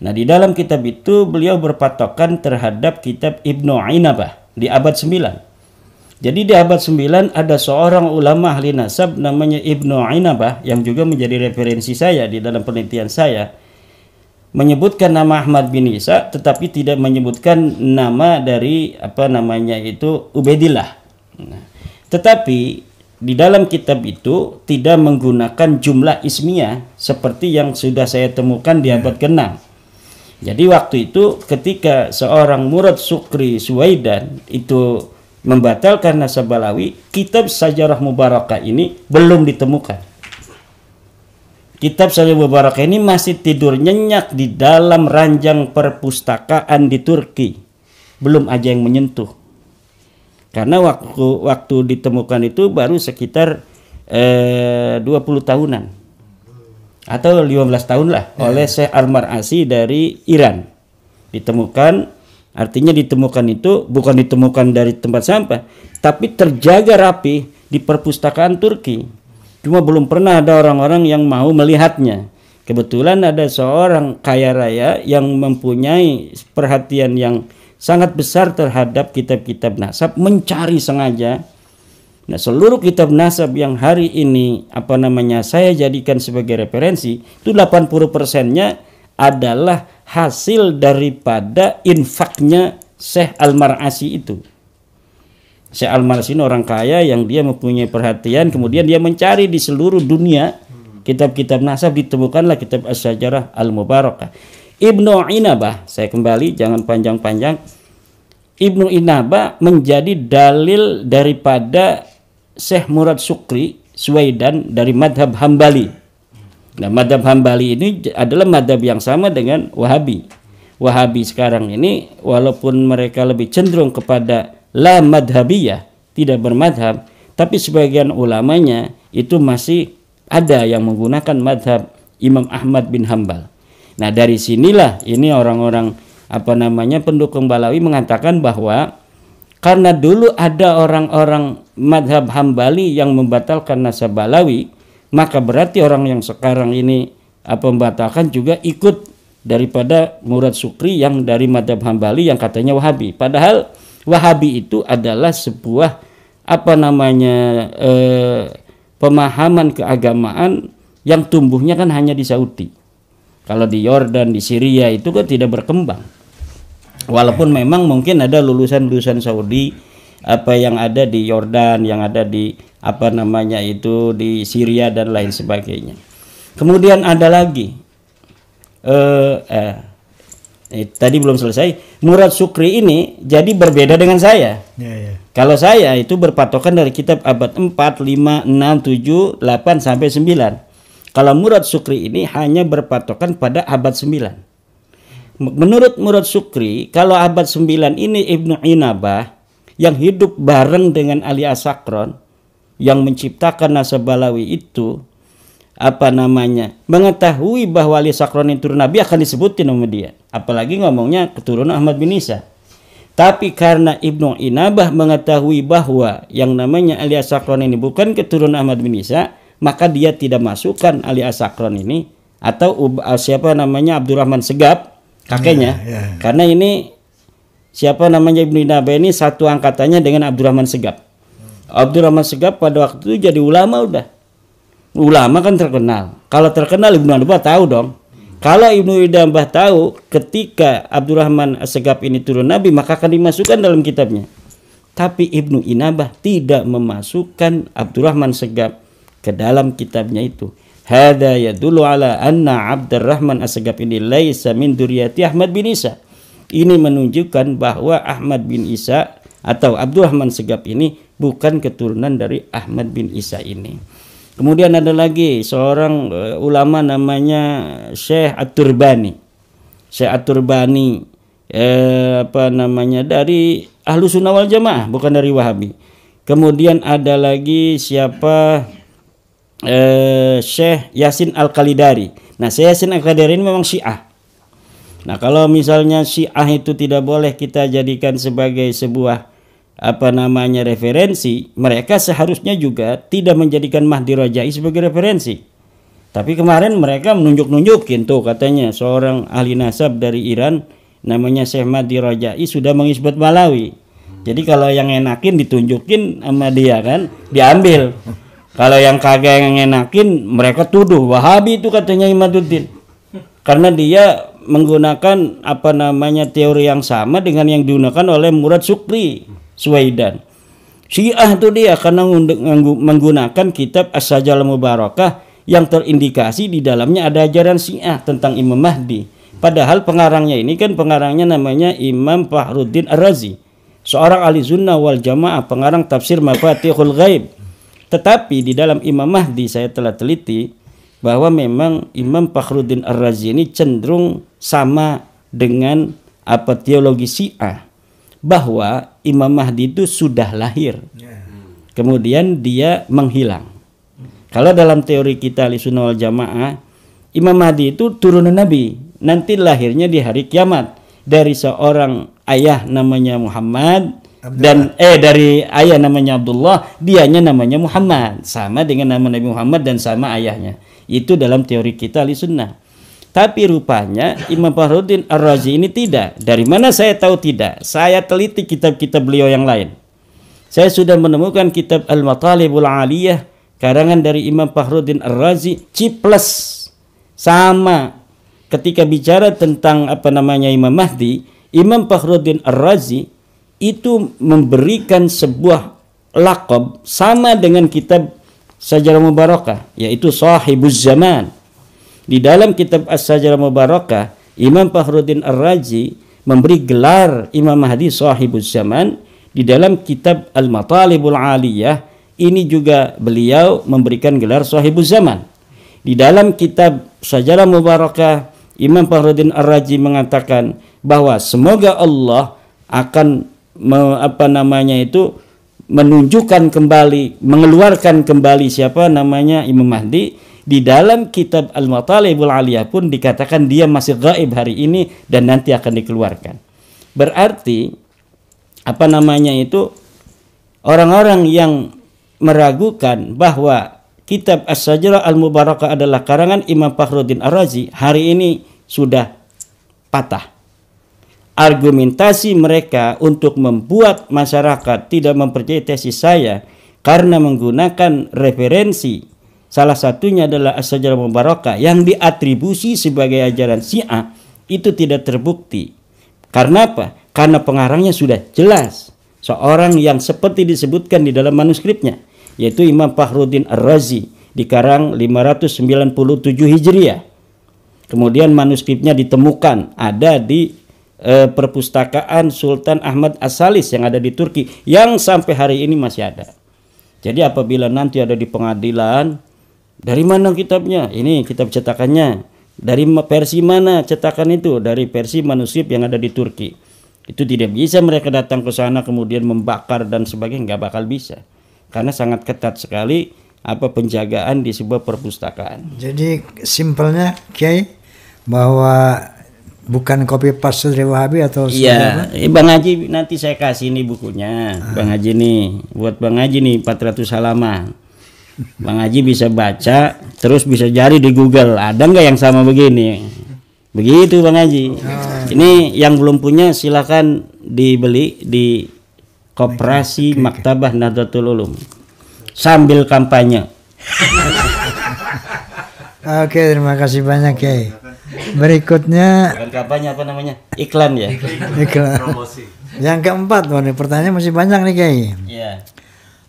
Nah, di dalam kitab itu beliau berpatokan terhadap kitab Ibnu Ainabah di abad 9. Jadi di abad 9 ada seorang ulama ahli nasab namanya Ibnu Ainabah yang juga menjadi referensi saya di dalam penelitian saya. Menyebutkan nama Ahmad bin Isa tetapi tidak menyebutkan nama dari Ubaidillah. Nah, tetapi di dalam kitab itu tidak menggunakan jumlah ismiyah seperti yang sudah saya temukan di abad ke-6. Jadi waktu itu ketika seorang Murad Syukri Suwaidan itu membatalkan nasab Balawi, kitab Sajarah Mubarakah ini belum ditemukan. Kitab Sajarah Mubarakah ini masih tidur nyenyak di dalam ranjang perpustakaan di Turki. Belum aja yang menyentuh. Karena waktu ditemukan itu baru sekitar 20 tahunan. Atau 15 tahun lah oleh Syekh Al-Mar'asi dari Iran. Ditemukan, artinya ditemukan itu bukan ditemukan dari tempat sampah, tapi terjaga rapi di perpustakaan Turki. Cuma belum pernah ada orang-orang yang mau melihatnya. Kebetulan ada seorang kaya raya yang mempunyai perhatian yang sangat besar terhadap kitab-kitab nasab, mencari sengaja. Nah, seluruh kitab nasab yang hari ini saya jadikan sebagai referensi, itu 80%-nya adalah hasil daripada infaknya Syekh Al-Mar'asi itu. Syekh Al-Mar'asi ini orang kaya yang dia mempunyai perhatian, kemudian dia mencari di seluruh dunia kitab-kitab nasab, ditemukanlah kitab As-Sajarah Al-Mubarakah. Ibnu Inabah, saya kembali jangan panjang-panjang. Ibnu Inabah menjadi dalil daripada Syekh Murad Syukri Suwaidan dari madhab Hambali. Nah, madhab Hambali ini adalah madhab yang sama dengan Wahabi. Wahabi sekarang ini walaupun mereka lebih cenderung kepada la madhabiyah, tidak bermadhab, tapi sebagian ulamanya itu masih ada yang menggunakan madhab Imam Ahmad bin Hambal. Nah, dari sinilah ini orang-orang pendukung Balawi mengatakan bahwa karena dulu ada orang-orang madhab Hambali yang membatalkan nasab Balawi, maka berarti orang yang sekarang ini membatalkan juga ikut daripada Murad Syukri yang dari madhab Hambali yang katanya Wahabi. Padahal Wahabi itu adalah sebuah pemahaman keagamaan yang tumbuhnya kan hanya di Saudi. Kalau di Yordan, di Syria itu kan tidak berkembang. Walaupun memang mungkin ada lulusan-lulusan Saudi yang ada di Yordan, yang ada di di Syria dan lain sebagainya. Kemudian ada lagi tadi belum selesai. Murad Syukri ini jadi berbeda dengan saya. Kalau saya itu berpatokan dari kitab abad 4, 5, 6, 7, 8 sampai 9. Kalau Murad Syukri ini hanya berpatokan pada abad 9. Menurut Murad Syukri, kalau abad 9 ini Ibnu Inabah yang hidup bareng dengan Ali As-Sakron yang menciptakan nasab Balawi itu mengetahui bahwa Ali As-Sakron itu Nabi akan disebutin sama dia. Apalagi ngomongnya keturunan Ahmad bin Isa. Tapi karena Ibnu Inabah mengetahui bahwa yang namanya Ali As-Sakron ini bukan keturunan Ahmad bin Isa, maka dia tidak masukkan Ali As-Sakron ini atau Abdurrahman Segaf kakeknya, karena ini Ibnu Inabah ini satu angkatannya dengan Abdurrahman Segaf. Abdurrahman Segaf pada waktu itu jadi ulama udah. Ulama kan terkenal. Kalau terkenal Ibnu Inabah tahu dong. Kalau Ibnu Inabah tahu ketika Abdurrahman Segaf ini turun Nabi, maka akan dimasukkan dalam kitabnya. Tapi Ibnu Inabah tidak memasukkan Abdurrahman Segaf ke dalam kitabnya itu. Hada yadullu ala anna Abdurrahman As-Segaf ini laisa min dzurriyyati Ahmad bin Isa. Ini menunjukkan bahwa Ahmad bin Isa atau Abdurrahman Segaf ini bukan keturunan dari Ahmad bin Isa ini. Kemudian ada lagi seorang ulama namanya Syekh At-Turbani. Syekh At-Turbani dari Ahlus Sunnah wal Jamaah, bukan dari Wahabi. Kemudian ada lagi Syekh Yasin Al-Khalidari. Nah, Syekh Yasin Al-Khalidari ini memang Syiah. Nah, kalau misalnya Syiah itu tidak boleh kita jadikan sebagai sebuah referensi, mereka seharusnya juga tidak menjadikan Mahdi Rajai sebagai referensi. Tapi kemarin mereka menunjuk-nunjukin tuh katanya seorang ahli nasab dari Iran namanya Syekh Mahdi Rajai sudah mengisbat Balawi. Jadi kalau yang enakin ditunjukin sama dia kan, diambil. Kalau yang kagak yang enakin, mereka tuduh Wahabi itu katanya Imaduddin. Karena dia menggunakan teori yang sama dengan yang digunakan oleh Murad Syukri Suwaidan. Syiah itu dia karena menggunakan kitab As-Sajalah Mubarakah yang terindikasi di dalamnya ada ajaran Syiah tentang Imam Mahdi. Padahal pengarangnya ini kan pengarangnya namanya Imam Fakhruddin Ar-Razi, seorang ahli sunnah wal jamaah, pengarang tafsir Mafatihul Ghaib. Tetapi di dalam Imam Mahdi saya telah teliti bahwa memang Imam Fakhruddin Ar-Razi ini cenderung sama dengan teologi Syiah, bahwa Imam Mahdi itu sudah lahir, kemudian dia menghilang. Kalau dalam teori kita Ahlussunnah wal Jamaah, Imam Mahdi itu turunan Nabi, nanti lahirnya di hari kiamat dari seorang ayah namanya Muhammad dan dari ayah namanya Abdullah, dianya namanya Muhammad, sama dengan nama Nabi Muhammad dan sama ayahnya. Itu dalam teori kita Ahlussunnah. Tapi rupanya Imam Fakhruddin Ar-Razi ini tidak. Dari mana saya tahu tidak? Saya teliti kitab-kitab beliau yang lain. Saya sudah menemukan kitab Al-Matalibul Aliyah karangan dari Imam Fakhruddin Ar-Razi ciples sama. Ketika bicara tentang Imam Mahdi, Imam Fakhruddin Ar-Razi itu memberikan sebuah laqab sama dengan kitab Sajalah Mubarakah, yaitu Sahibuz Zaman. Di dalam kitab As-Sajalah Mubarakah, Imam Fakhruddin Ar-Razi memberi gelar Imam Mahdi Sahibuz Zaman. Di dalam kitab Al-Matalibul Aliyah ini juga beliau memberikan gelar Sahibuz Zaman. Di dalam kitab Sajalah Mubarakah, Imam Fakhruddin Ar-Razi mengatakan bahwa semoga Allah akan menunjukkan kembali, mengeluarkan kembali Imam Mahdi. Di dalam kitab Al-Matalibul Aliyah pun dikatakan dia masih gaib hari ini dan nanti akan dikeluarkan. Berarti orang-orang yang meragukan bahwa kitab As-Sajalah Al-Mubarakah adalah karangan Imam Fakhruddin Ar-Razi hari ini sudah patah. Argumentasi mereka untuk membuat masyarakat tidak mempercayai tesis saya karena menggunakan referensi, salah satunya adalah As-Sajalah Mubarakah yang diatribusi sebagai ajaran Syiah, itu tidak terbukti. Karena apa? Karena pengarangnya sudah jelas, seorang yang seperti disebutkan di dalam manuskripnya, yaitu Imam Fakhruddin Ar-Razi, dikarang 597 Hijriah. Kemudian manuskripnya ditemukan ada di perpustakaan Sultan Ahmad As-Salis yang ada di Turki, yang sampai hari ini masih ada. Jadi apabila nanti ada di pengadilan, dari mana kitabnya? Ini kitab cetakannya. Dari versi mana cetakan itu? Dari versi manuskrip yang ada di Turki. Itu tidak bisa mereka datang ke sana kemudian membakar dan sebagainya, nggak bakal bisa. Karena sangat ketat sekali penjagaan di sebuah perpustakaan. Jadi simpelnya Kiai, bahwa bukan copy paste dari Wahabi atau iya, Bang Haji nanti saya kasih nih bukunya. Bang Haji nih, buat Bang Haji nih 400 halaman. Bang Haji bisa baca, terus bisa cari di Google, ada nggak yang sama begini? Begitu Bang Haji. Ini yang belum punya silakan dibeli di Koperasi Maktabah Nahdlatul Ulum sambil kampanye. Oke, terima kasih banyak Kiai. Berikutnya bukan kampanye, iklan ya. Iklan. Promosi. Yang keempat, pertanyaan masih banyak nih Kiai. Iya.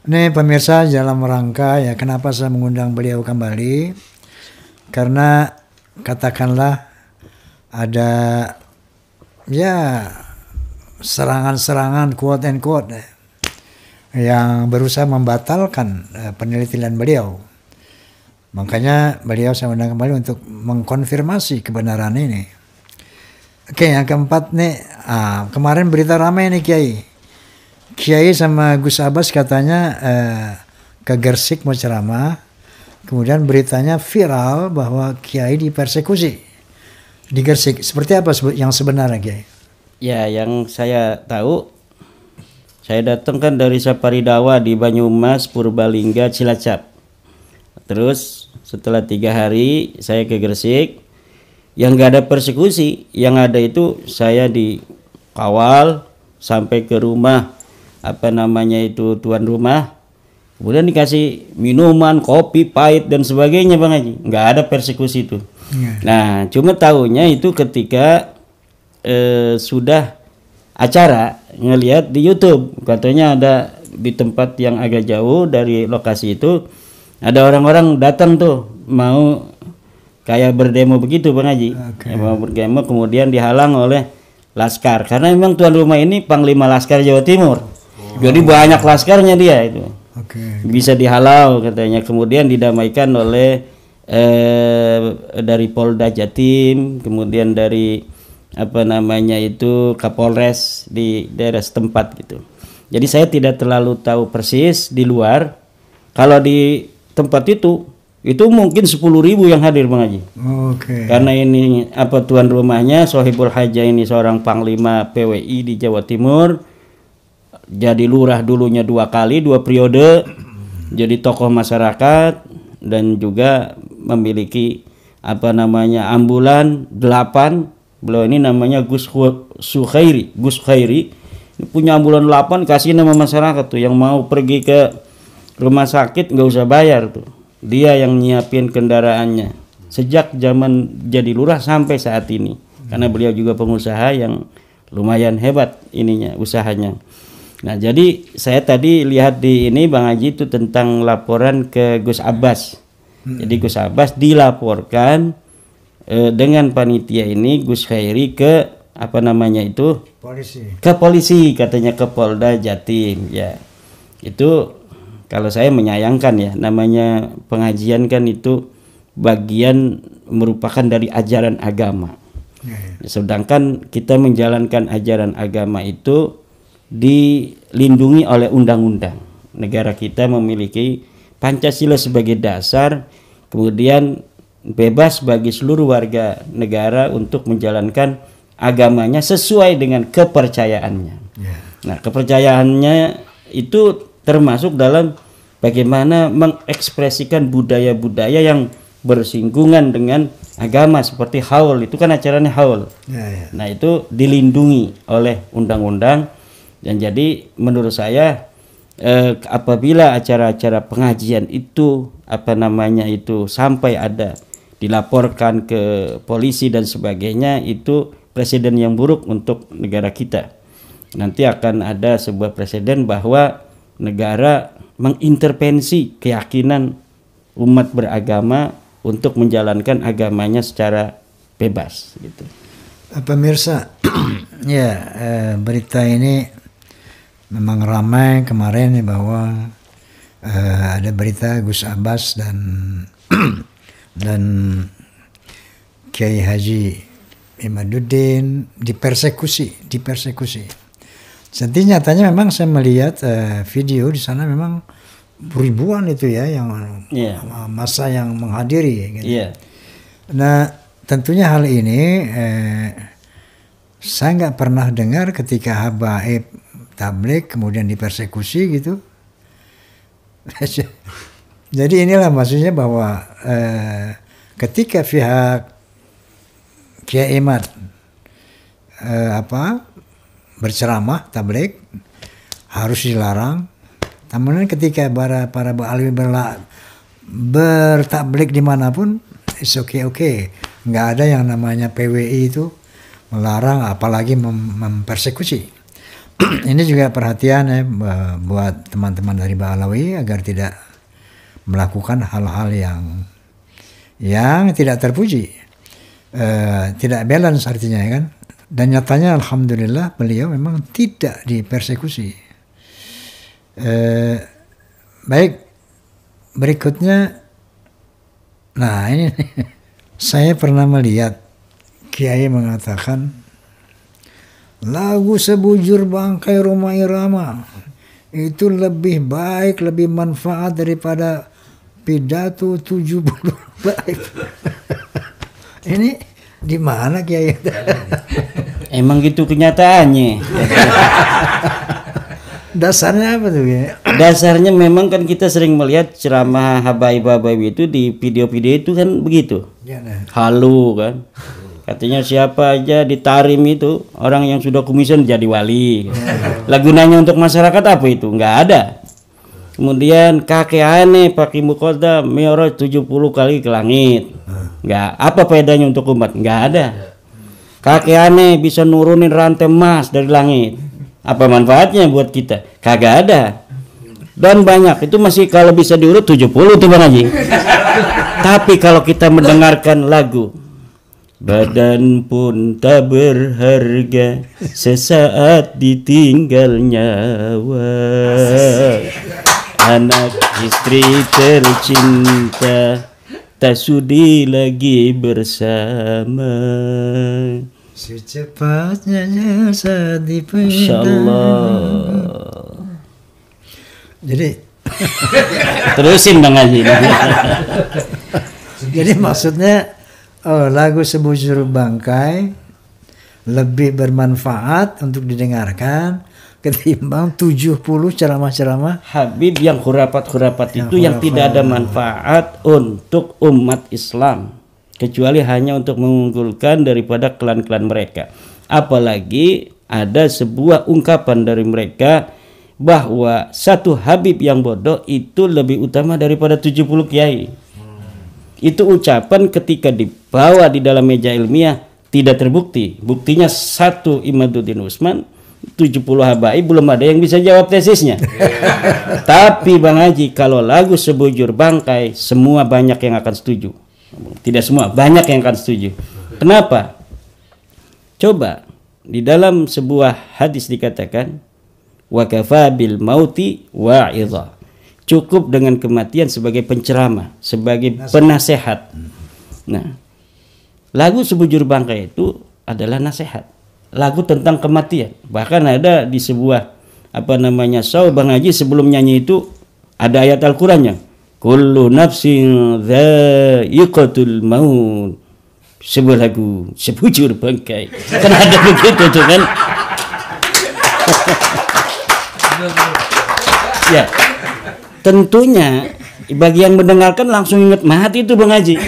Ini pemirsa, dalam rangka kenapa saya mengundang beliau kembali, karena katakanlah ada serangan-serangan quote and quote yang berusaha membatalkan penelitian beliau. Makanya beliau saya undang kembali untuk mengkonfirmasi kebenaran ini. Oke, yang keempat nih, kemarin berita ramai nih Kiai sama Gus Abbas katanya ke Gersik mau ceramah, kemudian beritanya viral bahwa Kiai dipersekusi di Gersik. Seperti apa yang sebenarnya Kiai? Ya, yang saya tahu, saya datang kan dari Saparidawa di Banyumas, Purbalingga, Cilacap. Terus setelah 3 hari saya ke Gersik, yang gak ada persekusi, yang ada itu saya dikawal sampai ke rumah tuan rumah, kemudian dikasih minuman, kopi pahit dan sebagainya Bang Haji. Nggak ada persekusi itu. Nah, cuma tahunya itu ketika sudah acara ngelihat di YouTube, katanya ada di tempat yang agak jauh dari lokasi itu ada orang-orang datang tuh mau kayak berdemo begitu Bang Haji. Okay. Mau berdemo kemudian dihalang oleh laskar karena memang tuan rumah ini Panglima Laskar Jawa Timur. Jadi banyak laskarnya dia itu. Okay. Bisa dihalau katanya, kemudian didamaikan oleh dari Polda Jatim, kemudian dari apa namanya itu Kapolres di daerah setempat gitu. Jadi saya tidak terlalu tahu persis di luar. Kalau di tempat itu mungkin 10.000 yang hadir Bang Haji. Okay. Karena ini apa tuan rumahnya Sohibul Haja ini seorang panglima PWI di Jawa Timur. Jadi lurah dulunya 2 kali, 2 periode. Jadi tokoh masyarakat dan juga memiliki apa namanya ambulan 8. Beliau ini namanya Gus Khairi. Ini punya ambulan 8, kasih nama masyarakat tuh yang mau pergi ke rumah sakit nggak usah bayar tuh. Dia yang nyiapin kendaraannya sejak zaman jadi lurah sampai saat ini. Karena beliau juga pengusaha yang lumayan hebat ininya usahanya. Nah, jadi saya tadi lihat di ini Bang Haji itu tentang laporan ke Gus Abbas. Jadi Gus Abbas dilaporkan dengan panitia ini Gus Khairi ke apa namanya itu? Polisi. Ke polisi katanya, ke Polda Jatim ya. Itu kalau saya menyayangkan ya, namanya pengajian kan itu bagian merupakan dari ajaran agama. Sedangkan kita menjalankan ajaran agama itu dilindungi oleh undang-undang. Negara kita memiliki Pancasila sebagai dasar, kemudian bebas bagi seluruh warga negara untuk menjalankan agamanya sesuai dengan kepercayaannya. Nah, kepercayaannya itu termasuk dalam bagaimana mengekspresikan budaya-budaya yang bersinggungan dengan agama seperti haul, itu kan acaranya haul. Nah, itu dilindungi oleh undang-undang. Dan jadi menurut saya apabila acara-acara pengajian itu apa namanya itu sampai ada dilaporkan ke polisi dan sebagainya, itu presiden yang buruk untuk negara kita. Nanti akan ada sebuah presiden bahwa negara mengintervensi keyakinan umat beragama untuk menjalankan agamanya secara bebas gitu. Pemirsa, ya berita ini memang ramai kemarin bahwa ada berita Gus Abbas dan Kiai Haji Imaduddin dipersekusi. Jadi nyatanya memang saya melihat video di sana memang ribuan itu ya yang masa yang menghadiri. Gitu. Nah tentunya hal ini saya nggak pernah dengar ketika habaib tabligh kemudian dipersekusi gitu. Jadi inilah maksudnya bahwa ketika pihak Kiai Imad berceramah tabligh harus dilarang. Namun ketika para alim bertabligh dimanapun, it's okay. Nggak ada yang namanya PWI itu melarang, apalagi mempersekusi. Ini juga perhatian ya buat teman-teman dari Ba'alawi agar tidak melakukan hal-hal yang tidak terpuji, tidak balance artinya ya kan. Dan nyatanya alhamdulillah beliau memang tidak dipersekusi. Baik, berikutnya, nah ini saya pernah melihat Kiai mengatakan lagu sebujur bangkai Rhoma Irama itu lebih baik, lebih manfaat daripada pidato 70 baik. Ini di mana Kiai? Emang gitu kenyataannya. Dasarnya apa tuh ya? Dasarnya memang kan kita sering melihat ceramah habaib-habaib itu di video-video itu kan begitu. Halu kan. Katanya siapa aja di Tarim itu orang yang sudah kumisan jadi wali. Lah gunanya untuk masyarakat apa itu? Nggak ada. Kemudian kakek aneh pakai mukoda mi'raj 70 kali ke langit. Nggak, apa bedanya untuk umat? Nggak ada. Kakek aneh bisa nurunin rantai emas dari langit. Apa manfaatnya buat kita? Kagak ada. Dan banyak itu masih kalau bisa diurut 70 tuh Bang Haji. Tapi kalau kita mendengarkan lagu badan pun tak berharga sesaat ditinggal nyawa, anak istri tercinta tak sudi lagi bersama, secepatnya saat dipendam. Insyaallah. Jadi terusin Bang Haji. Jadi maksudnya lagu Sebujur Bangkai lebih bermanfaat untuk didengarkan ketimbang 70 ceramah-ceramah Habib yang khurafat-khurafat itu yang tidak ada manfaat untuk umat Islam, kecuali hanya untuk mengunggulkan daripada klan-klan mereka. Apalagi ada sebuah ungkapan dari mereka bahwa satu Habib yang bodoh itu lebih utama daripada 70 kiai. Itu ucapan ketika dibawa di dalam meja ilmiah tidak terbukti. Buktinya satu Imaduddin Usman, 70 habaib belum ada yang bisa jawab tesisnya. Tapi Bang Haji, kalau lagu Sebujur Bangkai semua banyak yang akan setuju. Tidak semua, banyak yang akan setuju. Kenapa? Coba di dalam sebuah hadis dikatakan wa kafa bil mauti wa'idha. Cukup dengan kematian sebagai penceramah, sebagai penasehat. Nah, lagu Sebujur Bangkai itu adalah nasihat. Lagu tentang kematian. Bahkan ada di sebuah show Bang Haji sebelum nyanyi itu ada ayat Al-Qur'annya. Kullu nafsin dha'iqatul maut. Sebuah lagu Sebujur Bangkai. Kan ada begitu tuh kan. Ya, tentunya bagi yang mendengarkan langsung ingat mati itu Bang Haji.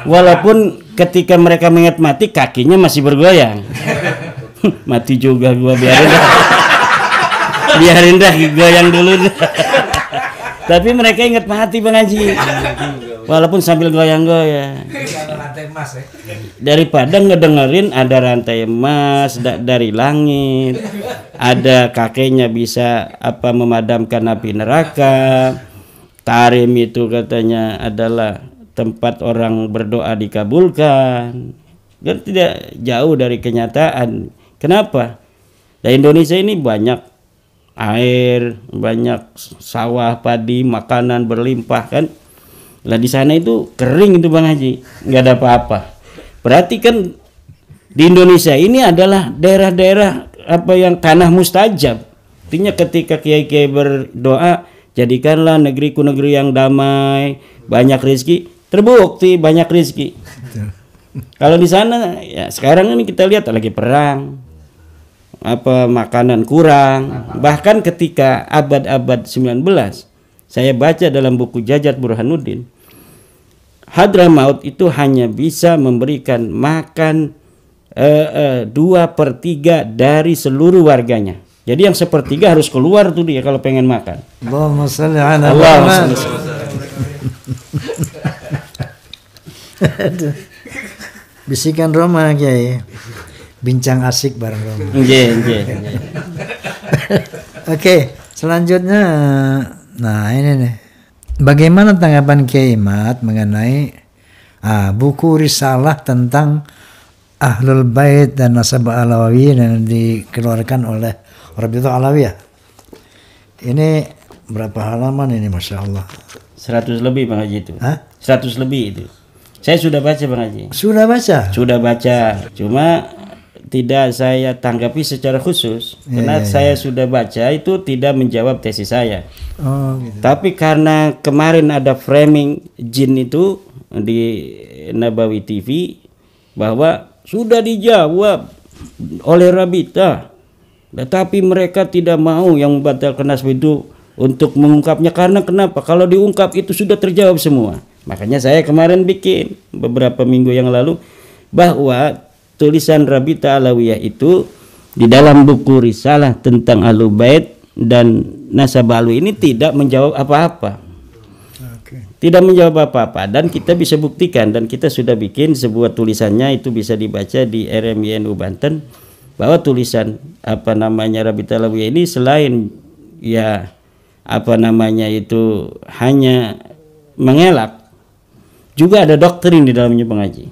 Walaupun ketika mereka mengingat mati kakinya masih bergoyang. Mati juga gua, biarin dah goyang dulu. Tapi mereka ingat mati Bang Haji. Walaupun sambil goyang-goyang. Daripada ngedengerin ada rantai emas dari langit, ada kakeknya bisa memadamkan api neraka. Tarim itu katanya adalah tempat orang berdoa dikabulkan. Dan tidak jauh dari kenyataan. Kenapa? Di Indonesia ini banyak air, banyak sawah, padi, makanan berlimpah kan. Lah di sana itu kering itu Bang Haji, nggak ada apa-apa. Berarti kan di Indonesia ini adalah daerah-daerah yang tanah mustajab. Artinya ketika kiai-kiai berdoa, jadikanlah negeriku negeri yang damai, banyak rezeki, terbukti banyak rezeki. Kalau di sana ya sekarang ini kita lihat lagi perang, makanan kurang. Bahkan ketika abad-abad 19, saya baca dalam buku Jajat Burhanuddin, Hadramaut itu hanya bisa memberikan makan 2/3 dari seluruh warganya. Jadi yang 1/3 harus keluar tuh dia kalau pengen makan. Allahumma shalli ala Muhammad. Bisikan Roma Kiai. Bincang asik bareng Roma. Oke, selanjutnya nah ini nih. Bagaimana tanggapan Kiai Mat mengenai buku risalah tentang Ahlul Bait dan Nasabah Alawiyah yang dikeluarkan oleh Rabithah Alawiyah? Ini berapa halaman ini, Masya Allah? 100 lebih Bang Haji itu. 100 lebih itu. Saya sudah baca Bang Haji. Sudah baca? Sudah baca. Cuma tidak saya tanggapi secara khusus karena saya sudah baca itu tidak menjawab tesis saya. Gitu. Tapi karena kemarin ada framing jin itu di Nabawi TV bahwa sudah dijawab oleh Rabithah, tetapi mereka tidak mau yang membatalkan nasb itu untuk mengungkapnya. Karena kenapa? Kalau diungkap itu sudah terjawab semua. Makanya saya kemarin bikin beberapa minggu yang lalu bahwa tulisan Rabithah Alawiyah itu di dalam buku risalah tentang Ahlul Bait dan Nasabah Alawiyah ini tidak menjawab apa-apa. Tidak menjawab apa-apa, dan kita bisa buktikan, dan kita sudah bikin sebuah tulisannya, itu bisa dibaca di RMINU Banten, bahwa tulisan Rabithah Alawiyah ini selain ya hanya mengelak, juga ada doktrin di dalamnya Bang Haji.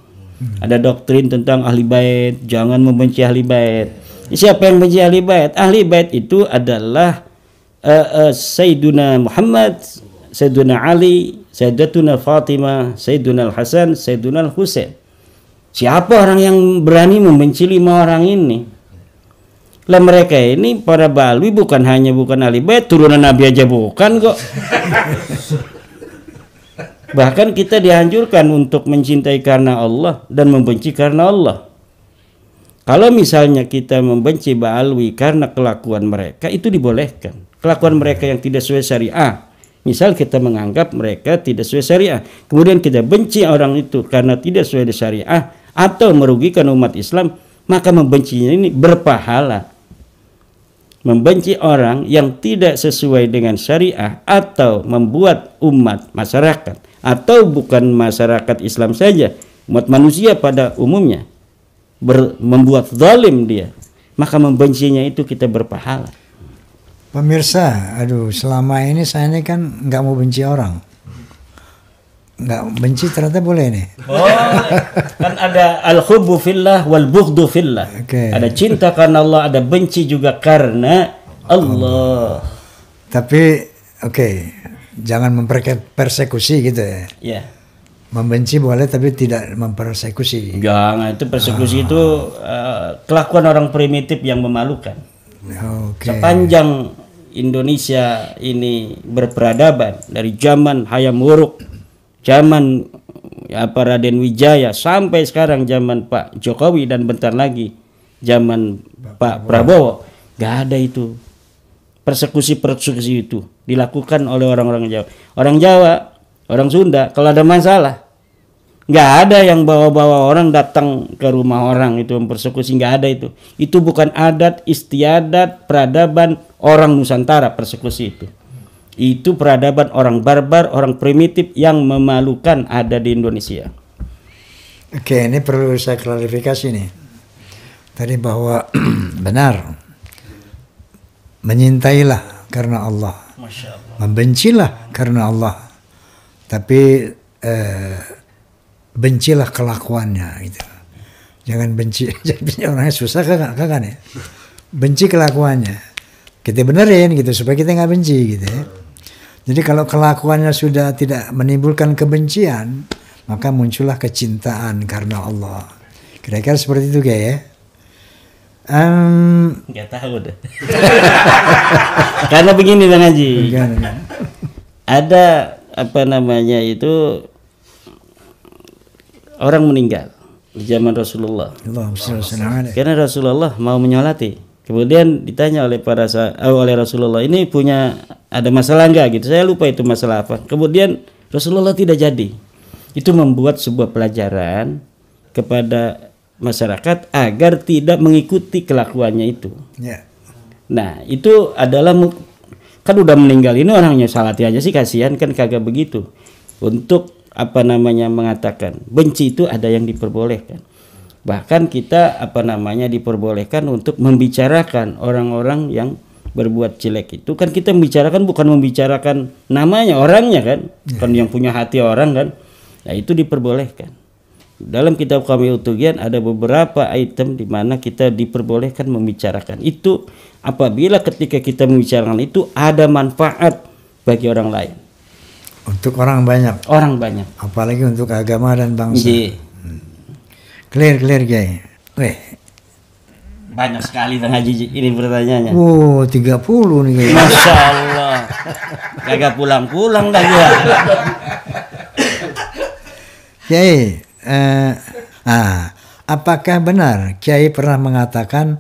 Ada doktrin tentang ahli bait, jangan membenci ahli bait. Siapa yang benci ahli bait? Ahli bait itu adalah Sayyiduna Muhammad, Sayyiduna Ali, Sayyidatuna Fatimah, Sayyiduna Al-Hasan, Sayyiduna Al-Husain. Siapa orang yang berani membenci 5 orang ini? Lah mereka ini para balwi bukan ahli bait, turunan Nabi aja bukan kok. Bahkan kita dianjurkan untuk mencintai karena Allah dan membenci karena Allah. Kalau misalnya kita membenci balwi karena kelakuan mereka, itu dibolehkan. Kelakuan mereka yang tidak sesuai syariah. Misal kita menganggap mereka tidak sesuai syariah, kemudian kita benci orang itu karena tidak sesuai syariah atau merugikan umat Islam, maka membencinya ini berpahala. Membenci orang yang tidak sesuai dengan syariah atau membuat umat masyarakat atau bukan masyarakat Islam saja, umat manusia pada umumnya membuat zalim dia, maka membencinya itu kita berpahala. Pemirsa, aduh, selama ini saya ini kan nggak mau benci orang, nggak benci ternyata boleh nih. Oh, kan ada al-hubbu fillah wal bughdu fillah. Okay. Ada cinta karena Allah, ada benci juga karena Allah. Tapi jangan mempersekusi gitu ya. Ya. Membenci boleh tapi tidak mempersekusi. Jangan, itu persekusi itu kelakuan orang primitif yang memalukan. Sepanjang Indonesia ini berperadaban dari zaman Hayam Wuruk, zaman Raden Wijaya sampai sekarang zaman Pak Jokowi dan bentar lagi zaman Pak Prabowo, nggak ada itu persekusi itu dilakukan oleh orang-orang Jawa. Orang Jawa, orang Sunda kalau ada masalah nggak ada yang bawa-bawa orang datang ke rumah orang itu mempersekusi, nggak ada itu. Itu bukan adat istiadat peradaban orang Nusantara persekusi itu. Itu peradaban orang barbar, orang primitif yang memalukan ada di Indonesia. Oke, ini perlu saya klarifikasi nih. Tadi bahwa benar, menyintailah karena Allah, Masya Allah. Membencilah karena Allah, tapi bencilah kelakuannya gitu. Jangan benci, jadi orangnya susah kan ya. Benci kelakuannya, kita benerin gitu supaya kita nggak benci gitu ya. Jadi kalau kelakuannya sudah tidak menimbulkan kebencian, maka muncullah kecintaan karena Allah. Kira-kira seperti itu kayak ya. Nggak tahu deh. Karena begini Bang Haji. Ada itu orang meninggal di zaman Rasulullah. Karena Rasulullah mau menyolati. Kemudian ditanya oleh Rasulullah, ini ada masalah enggak gitu. Saya lupa itu masalah apa. Kemudian Rasulullah tidak jadi. Itu membuat sebuah pelajaran kepada masyarakat agar tidak mengikuti kelakuannya itu. Yeah. Nah, itu adalah kan udah meninggal ini orangnya salati aja sih, kasihan kan, kagak begitu. Untuk mengatakan benci itu ada yang diperbolehkan. Bahkan kita diperbolehkan untuk membicarakan orang-orang yang berbuat jelek itu, kan kita membicarakan bukan membicarakan namanya, orangnya kan, kan yang punya hati orang kan. Nah, itu diperbolehkan. Dalam kitab Kamil Tugian ada beberapa item di mana kita diperbolehkan membicarakan itu apabila ketika kita membicarakan itu ada manfaat bagi orang lain. Untuk orang banyak. Orang banyak. Apalagi untuk agama dan bangsa. Iya. Clear Jay. Banyak sekali Bang Haji ini pertanyaannya. 30 nih kayaknya. Masya Allah. Kagak pulang-pulang dah gua. Kiai, apakah benar Kiai pernah mengatakan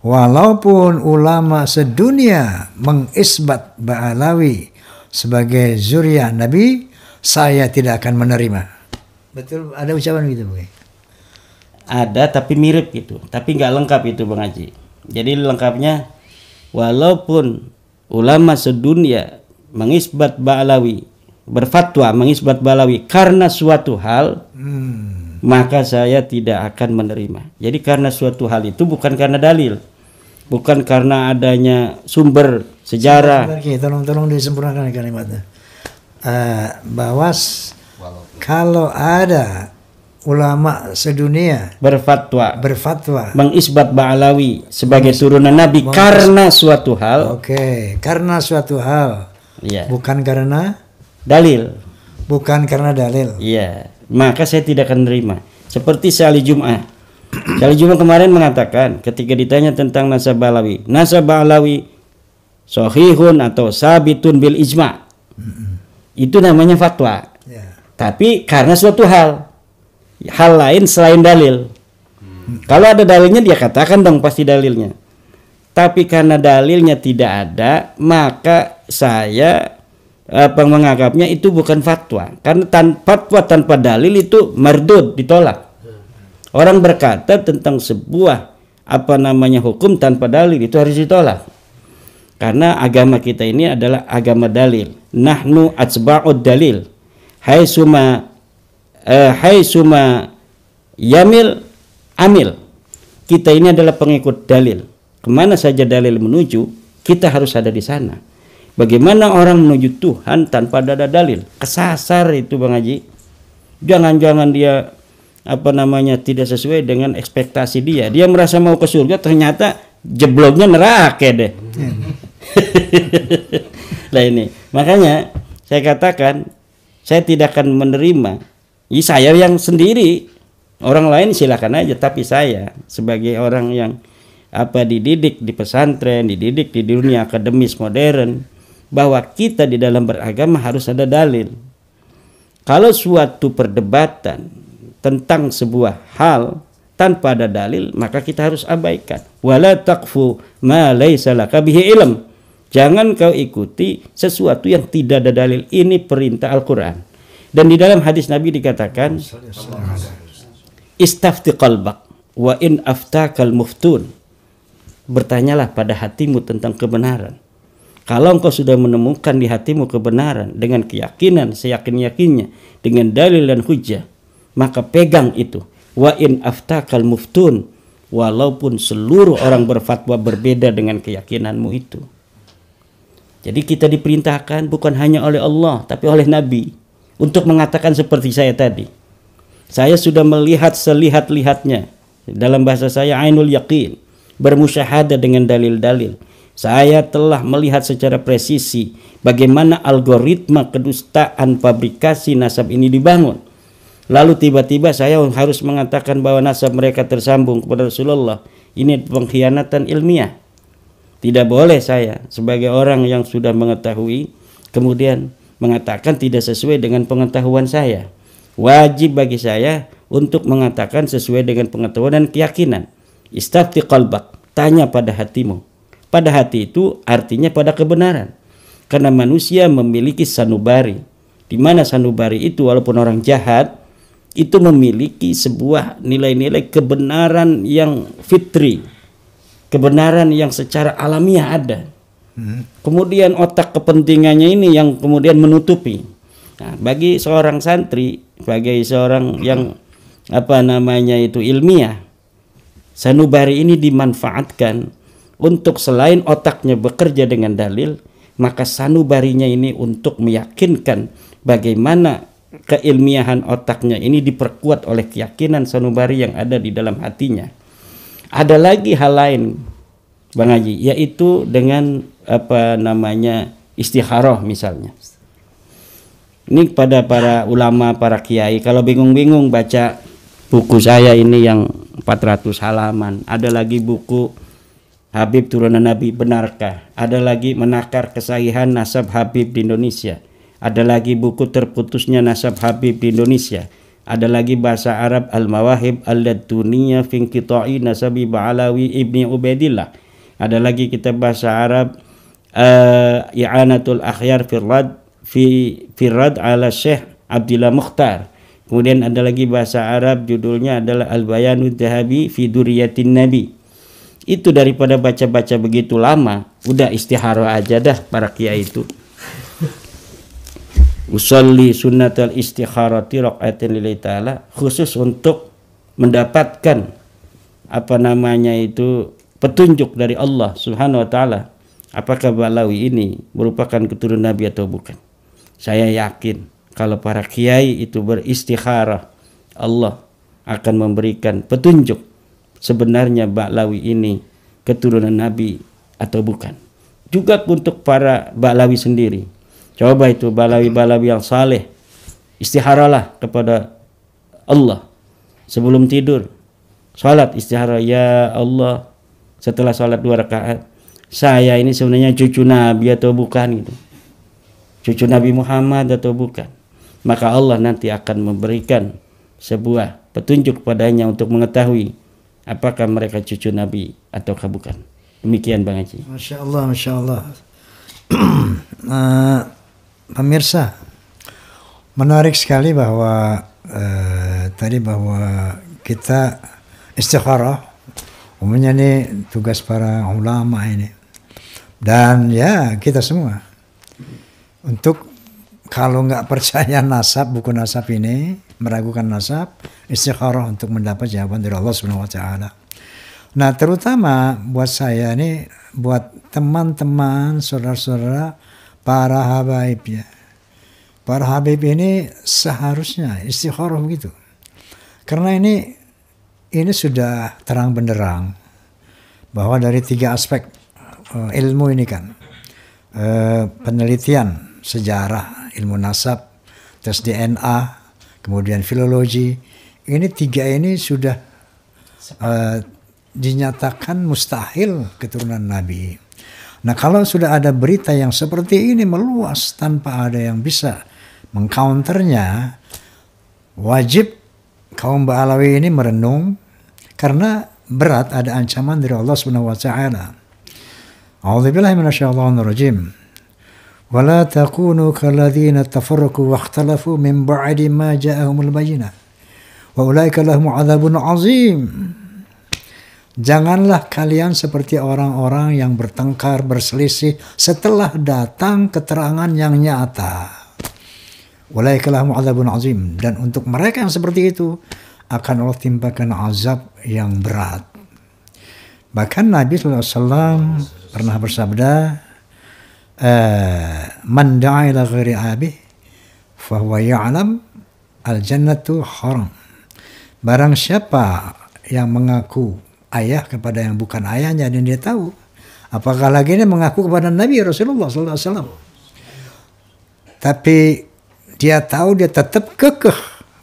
walaupun ulama sedunia mengisbat Ba'alawi sebagai zuriyah Nabi, saya tidak akan menerima? Betul, ada ucapan gitu Bu? Ada, tapi mirip gitu, tapi nggak lengkap itu Bang Haji. Jadi lengkapnya, walaupun ulama sedunia mengisbat Ba'alawi, berfatwa mengisbat Ba'alawi karena suatu hal, maka saya tidak akan menerima. Jadi karena suatu hal itu bukan karena dalil. bukan karena adanya sumber sejarah. Tolong disempurnakan kalimatnya. Bahwa kalau ada ulama sedunia berfatwa mengisbat Ba'alawi sebagai turunan Nabi karena suatu hal. Oke, karena suatu hal. Ya. Bukan karena dalil. Bukan karena dalil. Iya, maka saya tidak akan menerima. Seperti Syali Jum'ah. Syali Jum'ah kemarin mengatakan ketika ditanya tentang nasab Ba'alawi, nasab Ba'alawi sahihun atau sabitun bil ijma'. Itu namanya fatwa. Ya. Tapi karena suatu hal lain selain dalil. Kalau ada dalilnya dia katakan dong pasti dalilnya. Tapi karena dalilnya tidak ada, maka saya menganggapnya itu bukan fatwa. Karena fatwa tanpa dalil itu mardud, ditolak. Orang berkata tentang sebuah hukum tanpa dalil itu harus ditolak. Karena agama kita ini adalah agama dalil. Nahnu atsba'ud dalil. Hai suma yamil amil. Kita ini adalah pengikut dalil. Kemana saja dalil menuju, kita harus ada di sana. Bagaimana orang menuju Tuhan tanpa ada dalil? Kesasar itu Bang Haji. Jangan-jangan dia tidak sesuai dengan ekspektasi dia. Dia merasa mau ke surga, ternyata jebloknya neraka deh. Nah ini, makanya saya katakan saya tidak akan menerima. Saya yang sendiri, orang lain silakan aja, tapi saya sebagai orang yang dididik di pesantren, dididik di dunia akademis modern, bahwa kita di dalam beragama harus ada dalil. Kalau suatu perdebatan tentang sebuah hal tanpa ada dalil, maka kita harus abaikan. Wala taqfu ma laisa laka bihi ilm. Jangan kau ikuti sesuatu yang tidak ada dalil. Ini perintah Al-Quran. Dan di dalam hadis Nabi dikatakan, istafti qalbak wa in aftakal muftun. Bertanyalah pada hatimu tentang kebenaran. Kalau engkau sudah menemukan di hatimu kebenaran dengan keyakinan, seyakin-yakinnya, dengan dalil dan hujjah, maka pegang itu. Wa in aftakal muftun, walaupun seluruh orang berfatwa berbeda dengan keyakinanmu itu. Jadi kita diperintahkan bukan hanya oleh Allah, tapi oleh Nabi untuk mengatakan seperti saya tadi. Saya sudah melihat selihat-lihatnya. Dalam bahasa saya ainul yaqin, bermusyahadah dengan dalil-dalil. Saya telah melihat secara presisi bagaimana algoritma kedustaan fabrikasi nasab ini dibangun. Lalu tiba-tiba saya harus mengatakan bahwa nasab mereka tersambung kepada Rasulullah. Ini pengkhianatan ilmiah. Tidak boleh saya sebagai orang yang sudah mengetahui kemudian mengatakan tidak sesuai dengan pengetahuan saya. Wajib bagi saya untuk mengatakan sesuai dengan pengetahuan dan keyakinan. Istafti qalbak, tanya pada hatimu. Pada hati itu artinya pada kebenaran. Karena manusia memiliki sanubari. Di mana sanubari itu walaupun orang jahat, itu memiliki sebuah nilai-nilai kebenaran yang fitri. Kebenaran yang secara alamiah ada. Kemudian otak kepentingannya ini yang kemudian menutupi. Nah, bagi seorang santri, bagi seorang yang ilmiah, sanubari ini dimanfaatkan untuk selain otaknya bekerja dengan dalil, maka sanubarinya ini untuk meyakinkan bagaimana keilmiahan otaknya ini diperkuat oleh keyakinan sanubari yang ada di dalam hatinya. Ada lagi hal lain Bang Haji, yaitu dengan istikharah misalnya. Ini pada para ulama, para kiai, kalau bingung-bingung baca buku saya ini yang 400 halaman. Ada lagi buku Habib Turunan Nabi Benarkah? Ada lagi Menakar Kesahihan Nasab Habib di Indonesia. Ada lagi buku Terputusnya Nasab Habib di Indonesia. Ada lagi bahasa Arab Al-Mawahib Al-Laduniyah fi Inqita'i Nasabi Ba'alawi Ibni Ubaidillah. Ada lagi kitab bahasa Arab I'anatul Akhyar Firrad ala Syekh Abdillah Mukhtar. Kemudian ada lagi bahasa Arab judulnya adalah Al-Bayanud Dhahabi fi Duriyatin Nabi. Itu daripada baca-baca begitu lama, udah istikharah aja dah para kiai itu. Usolli sunnatal istikharati raq'atin lillahi ta'ala, khusus untuk mendapatkan petunjuk dari Allah Subhanahu wa taala, apakah Ba'lawi ini merupakan keturunan Nabi atau bukan. Saya yakin kalau para kiai itu beristikharah, Allah akan memberikan petunjuk sebenarnya Ba'lawi ini keturunan Nabi atau bukan. Juga untuk para Ba'lawi sendiri. Coba itu Ba'lawi yang saleh, istikharahlah kepada Allah sebelum tidur. Salat istikharah, ya Allah, setelah salat 2 rakaat, saya ini sebenarnya cucu Nabi atau bukan gitu. Cucu Nabi Muhammad atau bukan. Maka Allah nanti akan memberikan sebuah petunjuk padanya untuk mengetahui apakah mereka cucu Nabi ataukah bukan. Demikian Bang Haji. Masya Allah, Masya Allah. Pemirsa, menarik sekali bahwa tadi bahwa kita istikharah, umumnya ini tugas para ulama ini, dan ya kita semua untuk kalau nggak percaya nasab, buku nasab ini, meragukan nasab, istikharah untuk mendapat jawaban dari Allah Subhanahu wa taala. Nah, terutama buat saya ini, buat teman-teman, saudara-saudara, para habaib ya. Para habib ini seharusnya istikharah begitu. Karena ini sudah terang benderang bahwa dari 3 aspek ilmu ini kan, penelitian sejarah, ilmu nasab, tes DNA, kemudian filologi, ini 3 ini sudah dinyatakan mustahil keturunan Nabi. Nah, kalau sudah ada berita yang seperti ini meluas tanpa ada yang bisa mengcounternya, wajib kaum Ba'lawi ini merenung, karena berat, ada ancaman dari Allah Subhanahu wa taala. A'udzubillahi minasyaitonir rajim. Wala takunu kalladzina tafarraqu wakhtalafu min ba'di ma ja'ahumul bayyinah. Wa ulaika lahum 'adzabun 'azim. Janganlah kalian seperti orang-orang yang bertengkar, berselisih setelah datang keterangan yang nyata. Ulaika lahum 'adzabun 'azim. Dan untuk mereka yang seperti itu akan Allah timpakan azab yang berat. Bahkan Nabi SAW pernah bersabda, man da'a ila ghairi abih fahuwa ya'lam al-jannatu haram. Barang siapa yang mengaku ayah kepada yang bukan ayahnya dan dia tahu, apakah lagi ini mengaku kepada Nabi Rasulullah SAW, tapi dia tahu, dia tetap kekeh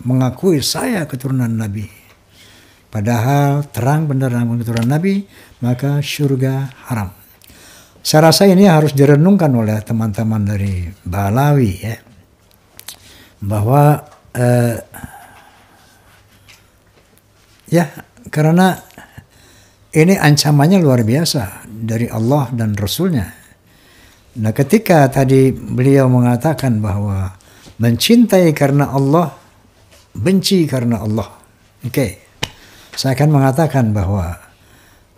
mengakui saya keturunan Nabi, padahal terang benderang keturunan Nabi, maka surga haram. Saya rasa ini harus direnungkan oleh teman-teman dari Ba'lawi ya, bahwa ya karena ini ancamannya luar biasa dari Allah dan Rasulnya. Nah, ketika tadi beliau mengatakan bahwa mencintai karena Allah, benci karena Allah. Oke. Saya akan mengatakan bahwa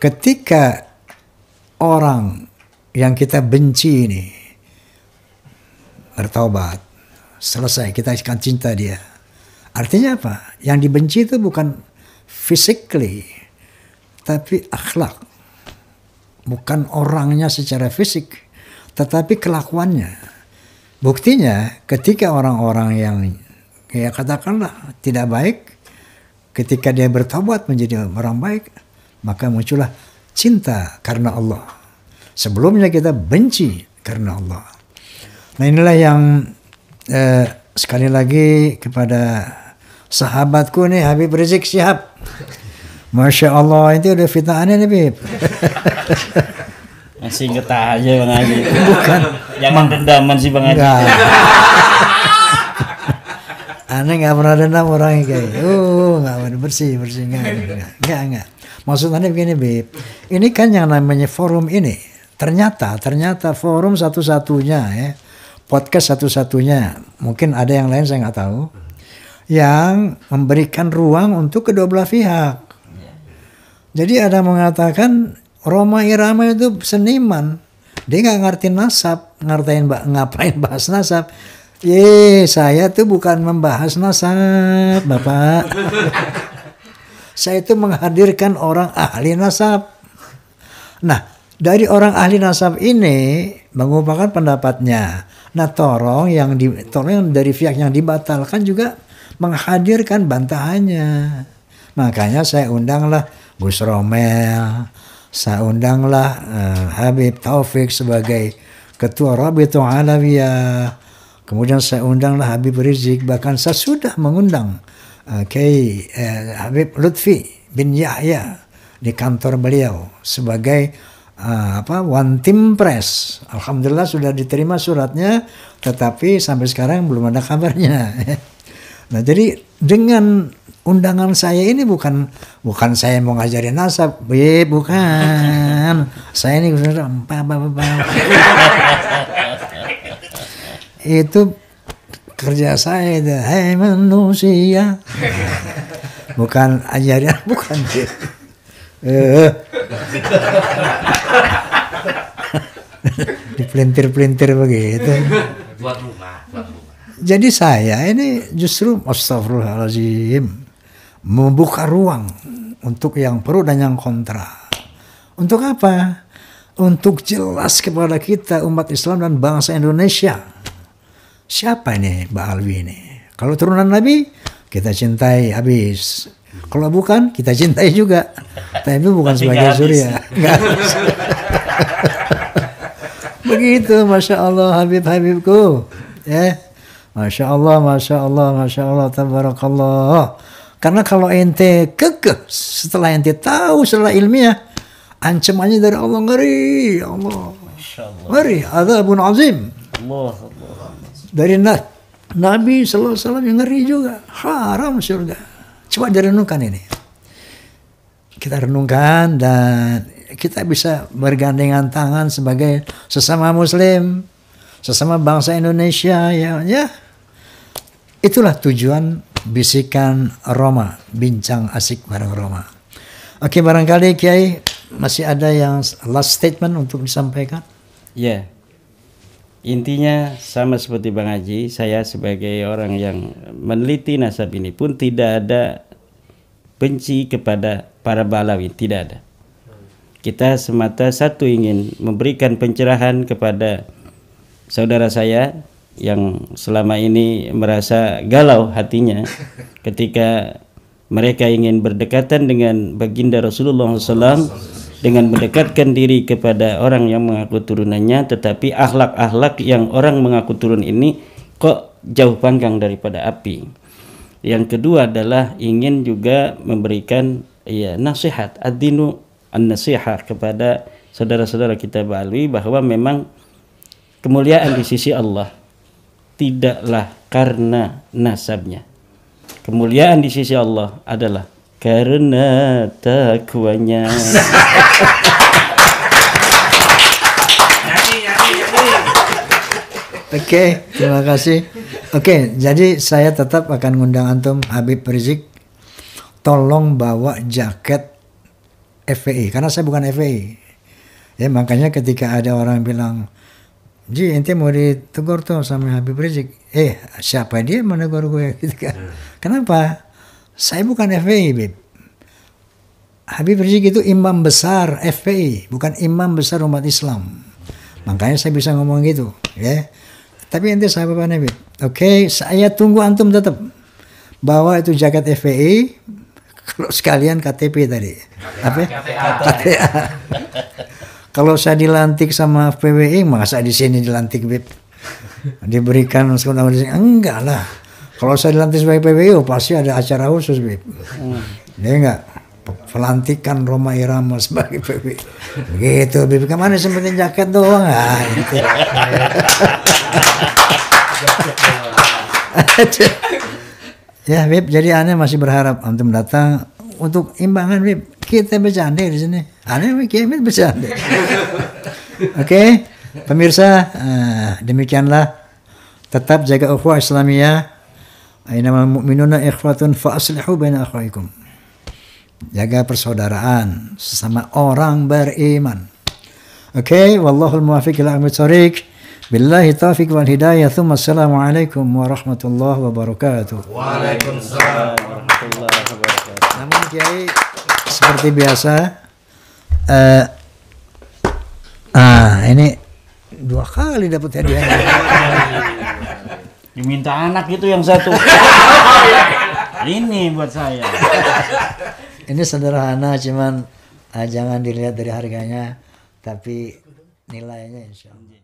ketika orang yang kita benci ini bertaubat, selesai, kita akan cinta dia. Artinya apa? Yang dibenci itu bukan physically, tapi akhlak. Bukan orangnya secara fisik, tetapi kelakuannya. Buktinya ketika orang-orang yang ya katakanlah tidak baik, ketika dia bertobat menjadi orang baik, maka muncullah cinta karena Allah. Sebelumnya kita benci karena Allah. Nah, inilah yang sekali lagi kepada sahabatku nih, Habib Rizik Syihab. Masya Allah, itu udah fitnahannya nih, Bib. Masih getah aja Bang Haji. Bukan. Jangan dendaman sih Bang Haji. Aneh nggak pernah dendam orangnya kayak, nggak bersih, nggak. Maksudnya begini, Bib. Ini kan yang namanya forum ini, ternyata forum satu-satunya ya, podcast satu-satunya. Mungkin ada yang lain saya nggak tahu, yang memberikan ruang untuk kedua belah pihak. Jadi ada mengatakan Rhoma Irama itu seniman, dia nggak ngerti nasab, ngapain bahas nasab. Saya tuh bukan membahas nasab, Bapak. Saya itu menghadirkan orang ahli nasab. Nah, dari orang ahli nasab ini mengungkapkan pendapatnya. Nah, tolong yang dari pihak yang dibatalkan juga menghadirkan bantahannya. Makanya saya undanglah Gus Romel, saya undanglah Habib Taufik sebagai Ketua Rabitul Alawiyah. Kemudian saya undanglah Habib Rizik, bahkan saya sudah mengundang Kiai Habib Lutfi bin Yahya di kantor beliau sebagai One Team Press. Alhamdulillah sudah diterima suratnya, tetapi sampai sekarang belum ada kabarnya. Nah, jadi dengan undangan saya ini bukan saya mau ngajarin nasab, bukan. Saya ini itu kerja saya itu, hai manusia. Bukan ajaran, bukan. Dipelintir-pelintir begitu. Buat rumah. Jadi saya ini justru astagfirullahaladzim membuka ruang untuk yang pro dan yang kontra. Untuk apa? Untuk jelas kepada kita umat Islam dan bangsa Indonesia. Siapa ini Mbak Alwi ini? Kalau turunan Nabi, kita cintai habis. Kalau bukan, kita cintai juga. Tapi bukan sebagai surya. Begitu, Masya Allah, Habib-habibku. Ya. Masya Allah, Masya Allah, Masya Allah, Tabarakallah. Karena kalau ente kekeh, setelah ente tahu setelah ilmiah, ancamannya dari Allah ngeri. Allah. Ngeri, azabun azim. Dari Nabi sallallahu alaihi wasallam yang ngeri juga. Haram surga. Coba direnungkan ini. Kita renungkan dan kita bisa bergandengan tangan sebagai sesama muslim, sesama bangsa Indonesia ya. Itulah tujuan bisikan Roma, bincang asik bareng Roma. Oke, barangkali Kiai masih ada yang last statement untuk disampaikan? Ya. Intinya sama seperti Bang Haji, saya sebagai orang yang meneliti nasab ini pun tidak ada benci kepada para Balawi, tidak ada. Kita semata satu ingin memberikan pencerahan kepada saudara saya yang selama ini merasa galau hatinya ketika mereka ingin berdekatan dengan baginda Rasulullah SAW dengan mendekatkan diri kepada orang yang mengaku turunannya, tetapi akhlak-akhlak yang orang mengaku turun ini kok jauh panggang daripada api. Yang kedua adalah ingin juga memberikan nasihat, ad-dinu an-nasihah kepada saudara-saudara kita Balawi bahwa memang kemuliaan di sisi Allah tidaklah karena nasabnya. Kemuliaan di sisi Allah adalah karena takwanya. Oke, terima kasih. Oke, jadi saya tetap akan ngundang antum Habib Rizik. Tolong bawa jaket FPI karena saya bukan FPI. Ya, makanya ketika ada orang bilang, "Ji, ente mau ditegur tuh sama Habib Rizik." Siapa dia mau negur gue gitu kan. Kenapa? Saya bukan FPI, Bib. Habib Rizik itu imam besar FPI, bukan imam besar umat Islam. Makanya saya bisa ngomong gitu, ya. Tapi ente sahabatnya, Bib. Oke, saya tunggu antum tetap bawa itu jaket FPI. Kalau sekalian KTP tadi. Apa? KTA. Kalau saya dilantik sama PWI, masa di sini dilantik, Bib? Diberikan enggak lah. Kalau saya dilantik sebagai PWI, pasti ada acara khusus, Bib. Dia enggak pelantikan Roma Irama sebagai PWI. Begitu, Bib. Kemana sempetin jaket doang? Gitu. Ya, Bib. Jadi aneh masih berharap antum datang untuk imbangan, Bib. Kita bercanda di sini. Aneh kita bercanda. Oke, pemirsa, demikianlah. Tetap jaga ukhuwah Islamiyah. Ainamal mu'minuna ikhwatun fa aslihu baina akhwaikum. Jaga persaudaraan sesama orang beriman. Oke, wallahul muwaffiq ila aqwamit thoriq. Billahi taufiq wal hidayah. Tsumma assalamualaikum warahmatullahi wabarakatuh. Waalaikumsalam warahmatullahi wabarakatuh. Namun Kiai seperti biasa Ini 2 kali dapat hadiah. Diminta anak itu yang satu. Ini buat saya. Ini sederhana, cuman jangan dilihat dari harganya, tapi nilainya insya Allah.